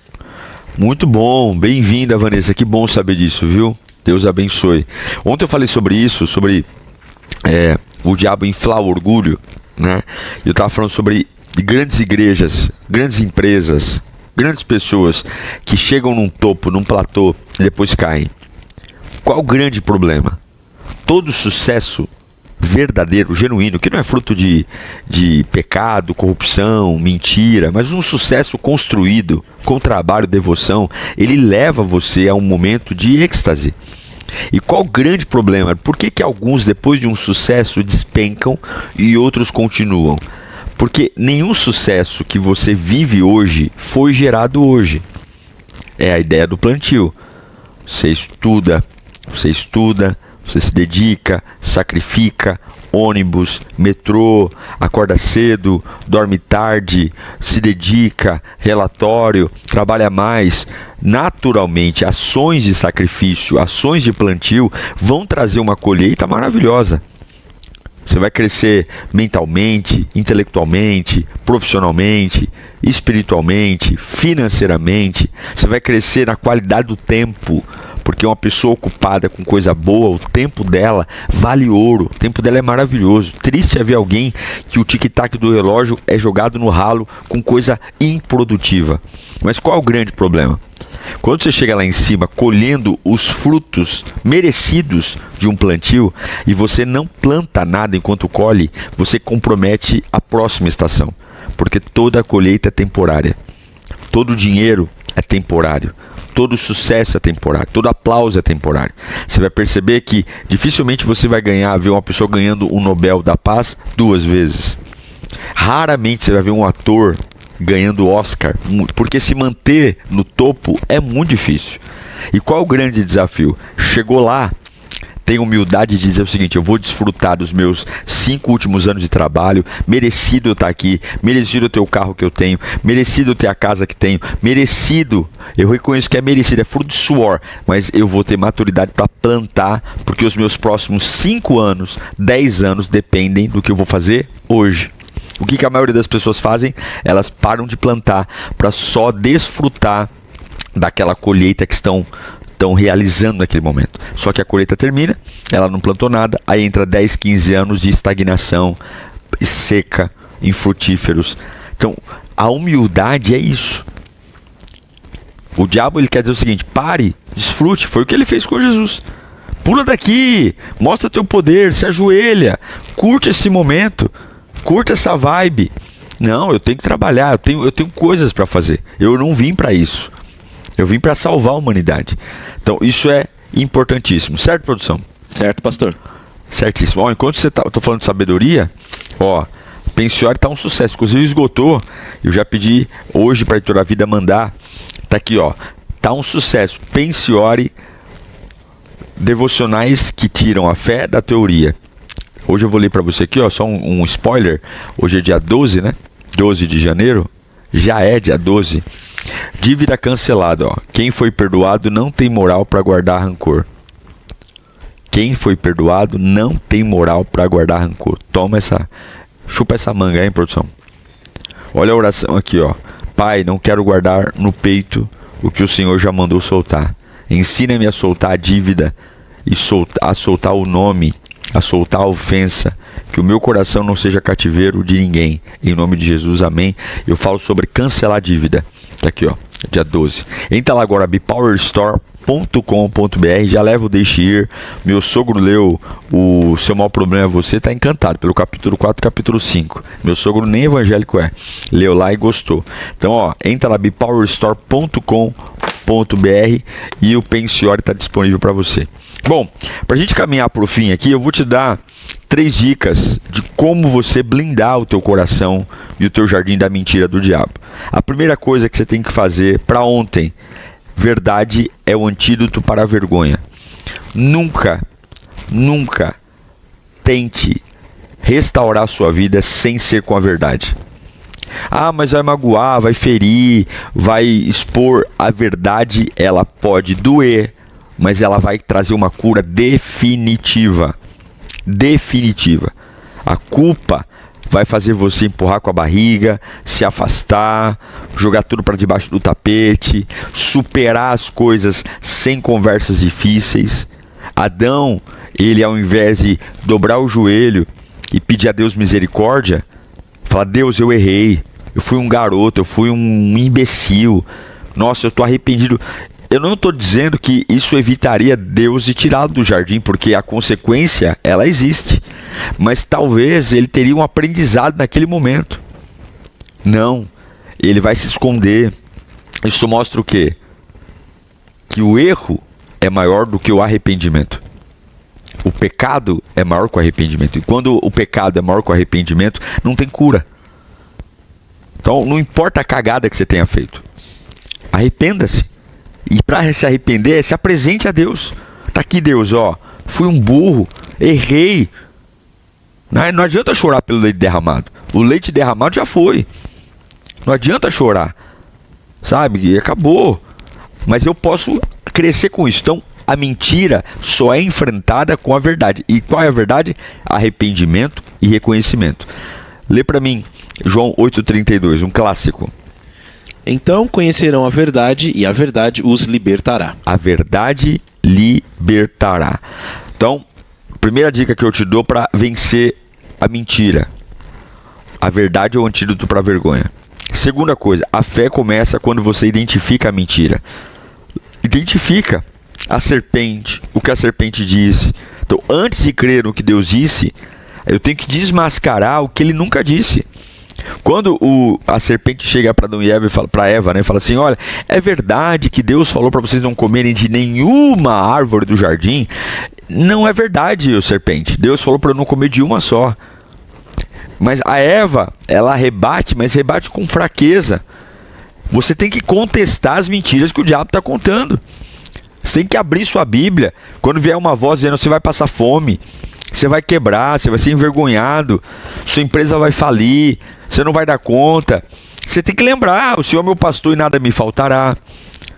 Muito bom, bem-vinda, Vanessa, que bom saber disso, viu? Deus abençoe. Ontem eu falei sobre isso, sobre o diabo inflar o orgulho, né? Eu estava falando sobre grandes igrejas, grandes empresas, grandes pessoas que chegam num topo, num platô e depois caem. Qual o grande problema? Todo sucesso verdadeiro, genuíno, que não é fruto de pecado, corrupção, mentira, mas um sucesso construído com trabalho, devoção, ele leva você a um momento de êxtase. E qual o grande problema? Por que alguns, depois de um sucesso, despencam e outros continuam? Porque nenhum sucesso que você vive hoje foi gerado hoje. É a ideia do plantio. Você estuda, você se dedica, sacrifica, ônibus, metrô, acorda cedo, dorme tarde, se dedica, relatório, trabalha mais. Naturalmente, ações de sacrifício, ações de plantio vão trazer uma colheita maravilhosa. Você vai crescer mentalmente, intelectualmente, profissionalmente, espiritualmente, financeiramente. Você vai crescer na qualidade do tempo, porque uma pessoa ocupada com coisa boa, o tempo dela vale ouro, o tempo dela é maravilhoso. Triste é ver alguém que o tic-tac do relógio é jogado no ralo com coisa improdutiva. Mas qual é o grande problema? Quando você chega lá em cima colhendo os frutos merecidos de um plantio e você não planta nada enquanto colhe, você compromete a próxima estação, porque toda colheita é temporária, todo dinheiro é temporário, todo sucesso é temporário, todo aplauso é temporário. Você vai perceber que dificilmente você vai ver uma pessoa ganhando um Nobel da Paz 2 vezes. Raramente você vai ver um ator ganhando Oscar, porque se manter no topo é muito difícil. E qual é o grande desafio? Chegou lá, tem humildade de dizer o seguinte: eu vou desfrutar dos meus 5 últimos anos de trabalho, merecido eu estar aqui, merecido eu ter o carro que eu tenho, merecido eu ter a casa que tenho, merecido, eu reconheço que é merecido, é fruto de suor, mas eu vou ter maturidade para plantar, porque os meus próximos 5 anos, 10 anos dependem do que eu vou fazer hoje. O que a maioria das pessoas fazem? Elas param de plantar para só desfrutar daquela colheita que estão realizando naquele momento. Só que a colheita termina, ela não plantou nada, aí entra 10, 15 anos de estagnação, seca, infrutíferos. Então, a humildade é isso. O diabo ele quer dizer o seguinte: pare, desfrute, foi o que ele fez com Jesus. Pula daqui, mostra teu poder, se ajoelha, curte esse momento. Curta essa vibe. Não, eu tenho que trabalhar, eu tenho coisas para fazer. Eu não vim para isso. Eu vim para salvar a humanidade. Então, isso é importantíssimo. Certo, produção? Certo, pastor. Certíssimo. Ó, enquanto eu tô falando de sabedoria, ó, Pensiore tá um sucesso. Inclusive esgotou. Eu já pedi hoje para a Editora Vida mandar. Tá aqui, ó. Tá um sucesso. Pensiore, devocionais que tiram a fé da teoria. Hoje eu vou ler para você aqui, ó, só um spoiler. Hoje é dia 12, né? 12 de janeiro. Já é dia 12. Dívida cancelada, ó. Quem foi perdoado não tem moral para guardar rancor. Quem foi perdoado não tem moral para guardar rancor. Chupa essa manga, hein, produção? Olha a oração aqui, ó. Pai, não quero guardar no peito o que o Senhor já mandou soltar. Ensina-me a soltar a dívida e a soltar o nome, a soltar a ofensa, que o meu coração não seja cativeiro de ninguém. Em nome de Jesus, amém. Eu falo sobre cancelar a dívida. Tá aqui, ó, dia 12. Entra lá agora, bepowerstore.com.br, já leva o Deixe Ir. Meu sogro leu o Seu Maior Problema é Você, tá encantado pelo capítulo 4 e capítulo 5. Meu sogro nem evangélico é. Leu lá e gostou. Então, ó, entra lá, bepowerstore.com.br e o Pensiore está disponível para você. Bom, para a gente caminhar para o fim aqui, eu vou te dar 3 dicas de como você blindar o teu coração e o teu jardim da mentira do diabo. A primeira coisa que você tem que fazer para ontem: verdade é o antídoto para a vergonha. Nunca tente restaurar a sua vida sem ser com a verdade. Ah, mas vai magoar, vai ferir, vai expor. A verdade, ela pode doer, mas ela vai trazer uma cura definitiva. Definitiva. A culpa vai fazer você empurrar com a barriga, se afastar, jogar tudo para debaixo do tapete, superar as coisas sem conversas difíceis. Adão, ele ao invés de dobrar o joelho e pedir a Deus misericórdia, falar: Deus, eu errei, eu fui um garoto, eu fui um imbecil, nossa, eu estou arrependido. Eu não estou dizendo que isso evitaria Deus de tirá-lo do jardim, porque a consequência, ela existe. Mas talvez ele teria um aprendizado naquele momento. Não, ele vai se esconder. Isso mostra o quê? Que o erro é maior do que o arrependimento. O pecado é maior que o arrependimento. E quando o pecado é maior que o arrependimento, não tem cura. Então, não importa a cagada que você tenha feito. Arrependa-se. E para se arrepender, se apresente a Deus. Tá aqui, Deus, ó. Fui um burro, errei. Não adianta chorar pelo leite derramado. O leite derramado já foi. Não adianta chorar. Sabe? E acabou. Mas eu posso crescer com isso. Então, a mentira só é enfrentada com a verdade. E qual é a verdade? Arrependimento e reconhecimento. Lê para mim João 8,32, um clássico. Então conhecerão a verdade e a verdade os libertará. A verdade libertará. Então, primeira dica que eu te dou para vencer a mentira. A verdade é o antídoto para a vergonha. Segunda coisa, a fé começa quando você identifica a mentira. Identifica a serpente, o que a serpente disse. Então, antes de crer no que Deus disse, eu tenho que desmascarar o que ele nunca disse. Quando a serpente chega para Adão e Eva e fala para Eva, né, fala assim: olha, é verdade que Deus falou para vocês não comerem de nenhuma árvore do jardim? Não é verdade, ô serpente. Deus falou para eu não comer de uma só. Mas a Eva, ela rebate, mas rebate com fraqueza. Você tem que contestar as mentiras que o diabo está contando. Você tem que abrir sua Bíblia. Quando vier uma voz dizendo você vai passar fome, você vai quebrar, você vai ser envergonhado, sua empresa vai falir, você não vai dar conta, você tem que lembrar: o Senhor é meu pastor e nada me faltará.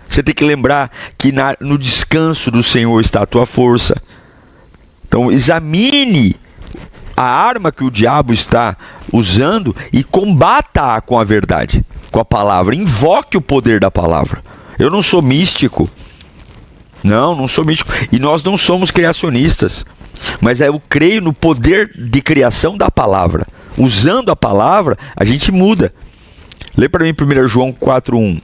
Você tem que lembrar que no descanso do Senhor está a tua força. Então examine a arma que o diabo está usando e combata-a com a verdade, com a palavra. Invoque o poder da palavra. Eu não sou místico. Não sou místico. E nós não somos criacionistas. Mas eu creio no poder de criação da palavra. Usando a palavra, a gente muda. Lê para mim 1 João 4,1.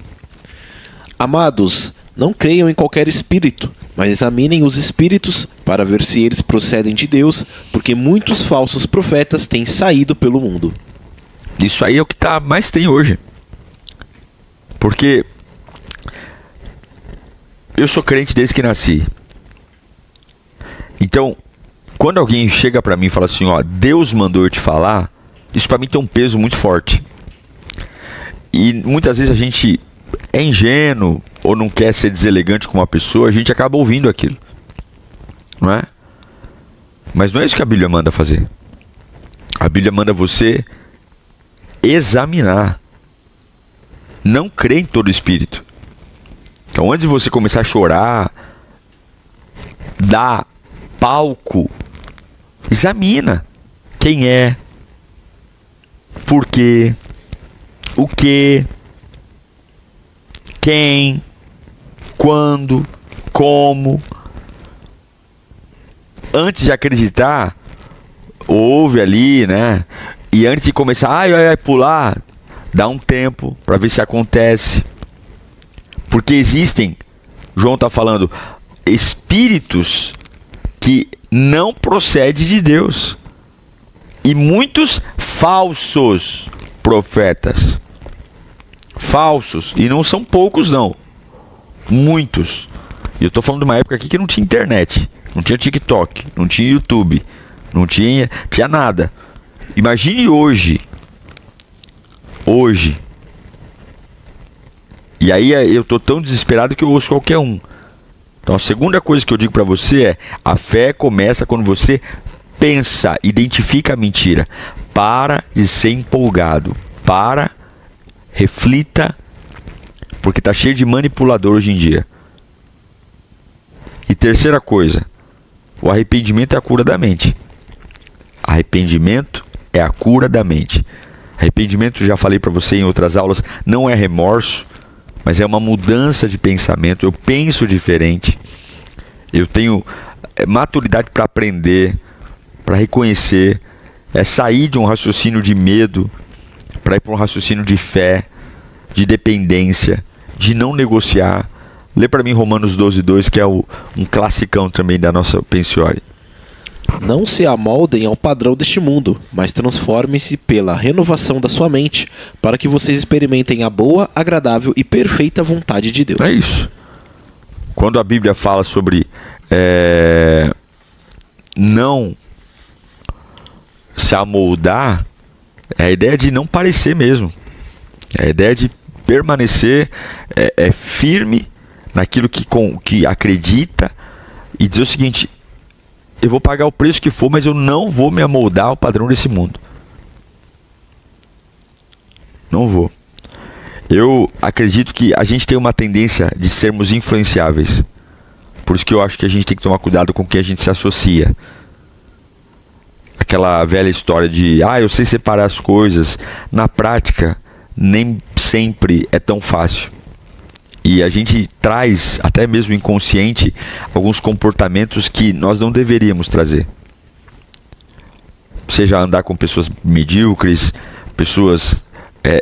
Amados, não creiam em qualquer espírito, mas examinem os espíritos para ver se eles procedem de Deus, porque muitos falsos profetas têm saído pelo mundo. Isso aí é o que mais tem hoje. Porque eu sou crente desde que nasci. Então, quando alguém chega para mim e fala assim, ó, Deus mandou eu te falar, isso para mim tem um peso muito forte. E muitas vezes a gente é ingênuo ou não quer ser deselegante com uma pessoa, a gente acaba ouvindo aquilo. Não é? Mas não é isso que a Bíblia manda fazer. A Bíblia manda você examinar. Não crer em todo espírito. Então, antes de você começar a chorar, dar palco, examina quem é, por quê, o que, quem, quando, como. Antes de acreditar, ouve ali, né? E antes de começar, pular, dá um tempo para ver se acontece. Porque existem, João está falando, espíritos que não procedem de Deus. E muitos falsos profetas. Falsos. E não são poucos, não. Muitos. E eu estou falando de uma época aqui que não tinha internet. Não tinha TikTok. Não tinha YouTube. Não tinha nada. Imagine hoje. Hoje. E aí eu estou tão desesperado que eu ouço qualquer um. Então a segunda coisa que eu digo para você é: a fé começa quando você pensa, identifica a mentira. Para de ser empolgado. Reflita, porque está cheio de manipulador hoje em dia. E terceira coisa, o arrependimento é a cura da mente. Arrependimento é a cura da mente. Arrependimento, já falei para você em outras aulas, não é remorso, mas é uma mudança de pensamento. Eu penso diferente. Eu tenho maturidade para aprender, para reconhecer. É sair de um raciocínio de medo para ir para um raciocínio de fé, de dependência, de não negociar. Lê para mim Romanos 12:2, que é um classicão também da nossa Pensiore. Não se amoldem ao padrão deste mundo, mas transformem-se pela renovação da sua mente, para que vocês experimentem a boa, agradável e perfeita vontade de Deus. É isso. Quando a Bíblia fala sobre não se amoldar, é a ideia de não parecer mesmo. É a ideia de permanecer firme naquilo que acredita e dizer o seguinte: eu vou pagar o preço que for, mas eu não vou me amoldar ao padrão desse mundo. Não vou. Eu acredito que a gente tem uma tendência de sermos influenciáveis. Por isso que eu acho que a gente tem que tomar cuidado com quem a gente se associa. Aquela velha história de, eu sei separar as coisas. Na prática, nem sempre é tão fácil. E a gente traz, até mesmo inconsciente, alguns comportamentos que nós não deveríamos trazer. Seja andar com pessoas medíocres, pessoas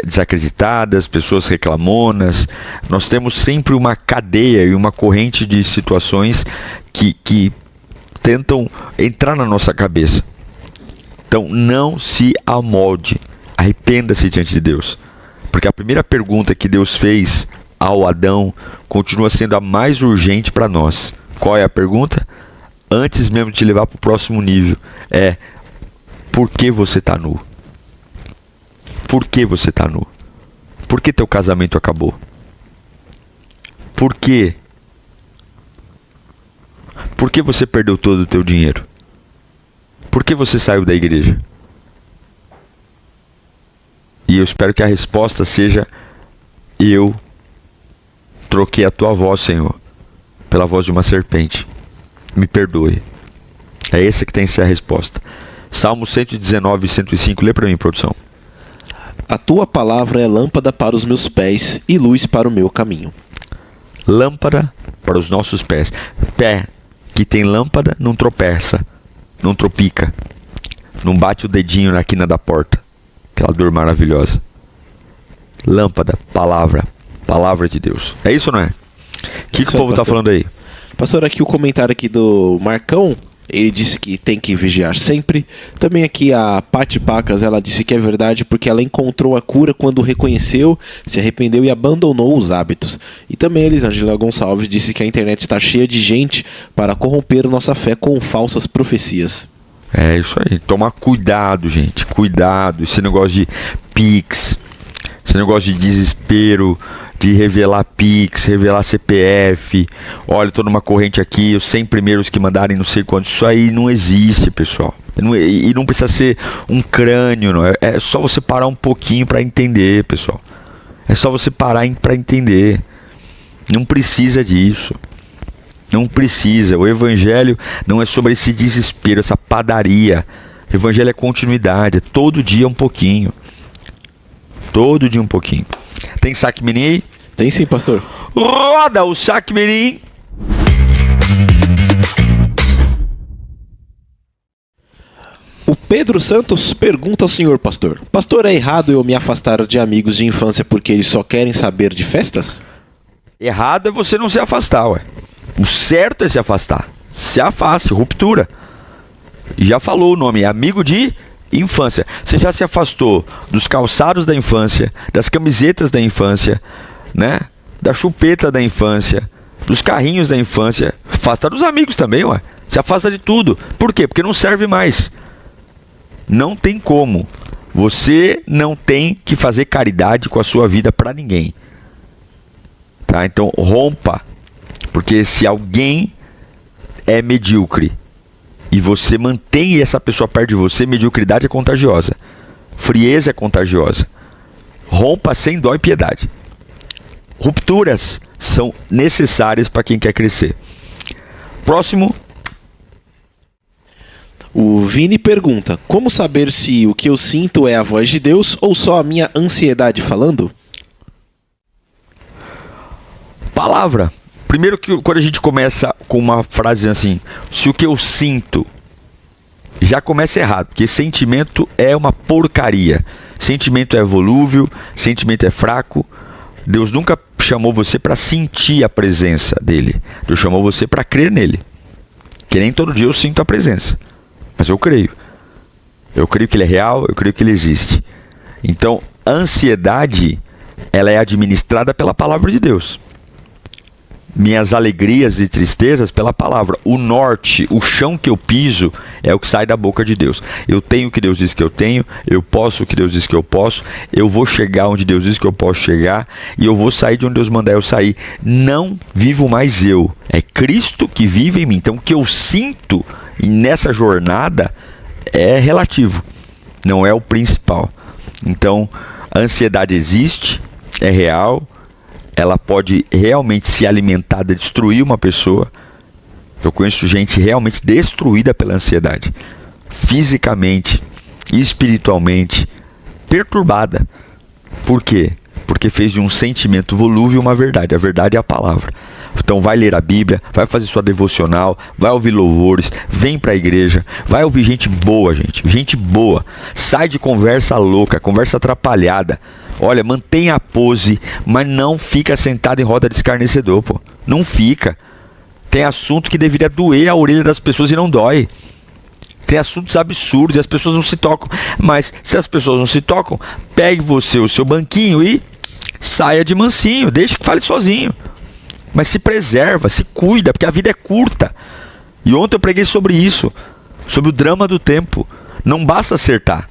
desacreditadas, pessoas reclamonas. Nós temos sempre uma cadeia e uma corrente de situações que tentam entrar na nossa cabeça. Então não se amolde, arrependa-se diante de Deus, porque a primeira pergunta que Deus fez ao Adão continua sendo a mais urgente para nós. Qual é a pergunta? Antes mesmo de te levar para o próximo nível, por que você está nu? Por que você está nu? Por que teu casamento acabou? Por quê? Por que você perdeu todo o teu dinheiro? Por que você saiu da igreja? E eu espero que a resposta seja: eu troquei a tua voz, Senhor, pela voz de uma serpente. Me perdoe. É essa que tem que ser a resposta. Salmo 119 e 105, lê para mim, produção. A tua palavra é lâmpada para os meus pés e luz para o meu caminho. Lâmpada para os nossos pés. Pé que tem lâmpada não tropeça, não tropica, não bate o dedinho na quina da porta. Aquela dor maravilhosa. Lâmpada, palavra de Deus. É isso ou não é? O que o povo está falando aí? Pastor, aqui o comentário aqui do Marcão. Ele disse que tem que vigiar sempre. Também aqui a Paty Pacas, ela disse que é verdade porque ela encontrou a cura quando reconheceu, se arrependeu e abandonou os hábitos. E também a Elisângela Gonçalves disse que a internet está cheia de gente para corromper nossa fé com falsas profecias. É isso aí. Tomar cuidado, gente. Cuidado. Esse negócio de Pix, esse negócio de desespero, de revelar Pix, revelar CPF. Olha, estou numa corrente aqui, os 100 primeiros que mandarem não sei quanto. Isso aí não existe, pessoal. E não precisa ser um crânio, não. É só você parar um pouquinho para entender, pessoal. É só você parar para entender. Não precisa disso. Não precisa. O evangelho não é sobre esse desespero, essa padaria. O evangelho é continuidade. É todo dia um pouquinho. Todo dia um pouquinho. Tem saque mirim aí? Tem sim, pastor. Roda o saque mirim. O Pedro Santos pergunta ao senhor pastor: pastor, é errado eu me afastar de amigos de infância porque eles só querem saber de festas? Errado é você não se afastar, ué. O certo é se afastar. Se afaste, ruptura. Já falou o nome, é amigo de infância. Você já se afastou dos calçados da infância, das camisetas da infância, né? Da chupeta da infância, dos carrinhos da infância. Afasta dos amigos também, ué. Se afasta de tudo. Por quê? Porque não serve mais. Não tem como. Você não tem que fazer caridade com a sua vida para ninguém. Tá? Então rompa. Porque se alguém é medíocre e você mantém essa pessoa perto de você, mediocridade é contagiosa. Frieza é contagiosa. Rompa sem dó e piedade. Rupturas são necessárias para quem quer crescer. Próximo. O Vini pergunta: como saber se o que eu sinto é a voz de Deus ou só a minha ansiedade falando? Palavra. Primeiro que quando a gente começa com uma frase assim, se o que eu sinto, já começa errado, porque sentimento é uma porcaria. Sentimento é volúvel, sentimento é fraco. Deus nunca chamou você para sentir a presença dele. Deus chamou você para crer nele. Que nem todo dia eu sinto a presença, mas eu creio. Eu creio que ele é real, eu creio que ele existe. Então, a ansiedade, ela é administrada pela palavra de Deus. minhas alegrias e tristezas pela palavra. O norte, o chão que eu piso é o que sai da boca de Deus. Eu tenho o que Deus diz que eu tenho, eu posso o que Deus diz que eu posso, eu vou chegar onde Deus diz que eu posso chegar e eu vou sair de onde Deus mandar eu sair. Não vivo mais eu, é Cristo que vive em mim. Então o que eu sinto nessa jornada é relativo, não é o principal. Então a ansiedade existe, é real, ela pode realmente se alimentar de destruir uma pessoa. Eu conheço gente realmente destruída pela ansiedade, fisicamente, espiritualmente, perturbada. Por quê? Porque fez de um sentimento volúvel uma verdade. A verdade é a palavra. Então vai ler a Bíblia, vai fazer sua devocional, vai ouvir louvores, vem para a igreja, vai ouvir gente boa, gente boa. Sai de conversa louca, conversa atrapalhada. Olha, mantenha a pose, mas não fica sentado em roda de escarnecedor, pô. Não fica. Tem assunto que deveria doer a orelha das pessoas e não dói. Tem assuntos absurdos e as pessoas não se tocam. Mas se as pessoas não se tocam, pegue você o seu banquinho e saia de mansinho, deixe que fale sozinho. Mas se preserva, se cuida, porque a vida é curta. E ontem eu preguei sobre isso, sobre o drama do tempo. Não basta acertar,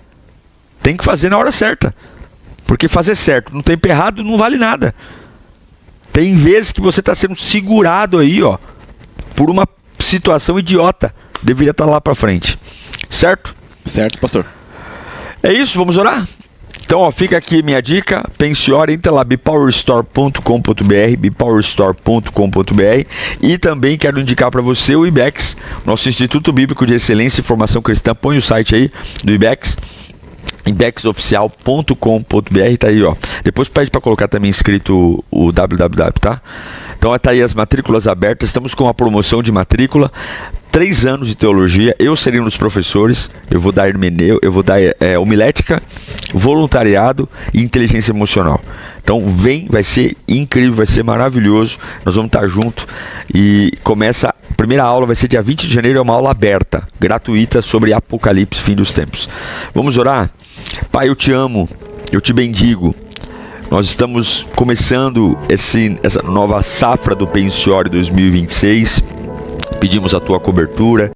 tem que fazer na hora certa. Porque fazer certo no tempo errado não vale nada. Tem vezes que você está sendo segurado aí, ó, por uma situação idiota. Deveria estar lá para frente. Certo? Certo, pastor. É isso, vamos orar? Então, ó, fica aqui minha dica. Pense, ora, entra lá, bipowerstore.com.br, bipowerstore.com.br. E também quero indicar para você o IBEX, nosso Instituto Bíblico de Excelência e Formação Cristã. Põe o site aí do IBEX, ibexoficial.com.br, tá aí, ó. Depois pede para colocar também escrito o www, tá? Então tá aí as matrículas abertas, estamos com uma promoção de matrícula, 3 anos de teologia, eu serei um dos professores, eu vou dar eu vou dar homilética, voluntariado e inteligência emocional. Então vem, vai ser incrível, vai ser maravilhoso, nós vamos estar juntos e começa, a primeira aula vai ser dia 20 de janeiro, é uma aula aberta, gratuita sobre Apocalipse, fim dos tempos. Vamos orar? Pai, eu te amo, eu te bendigo. Nós estamos começando essa nova safra do Pensiore 2026. Pedimos a tua cobertura.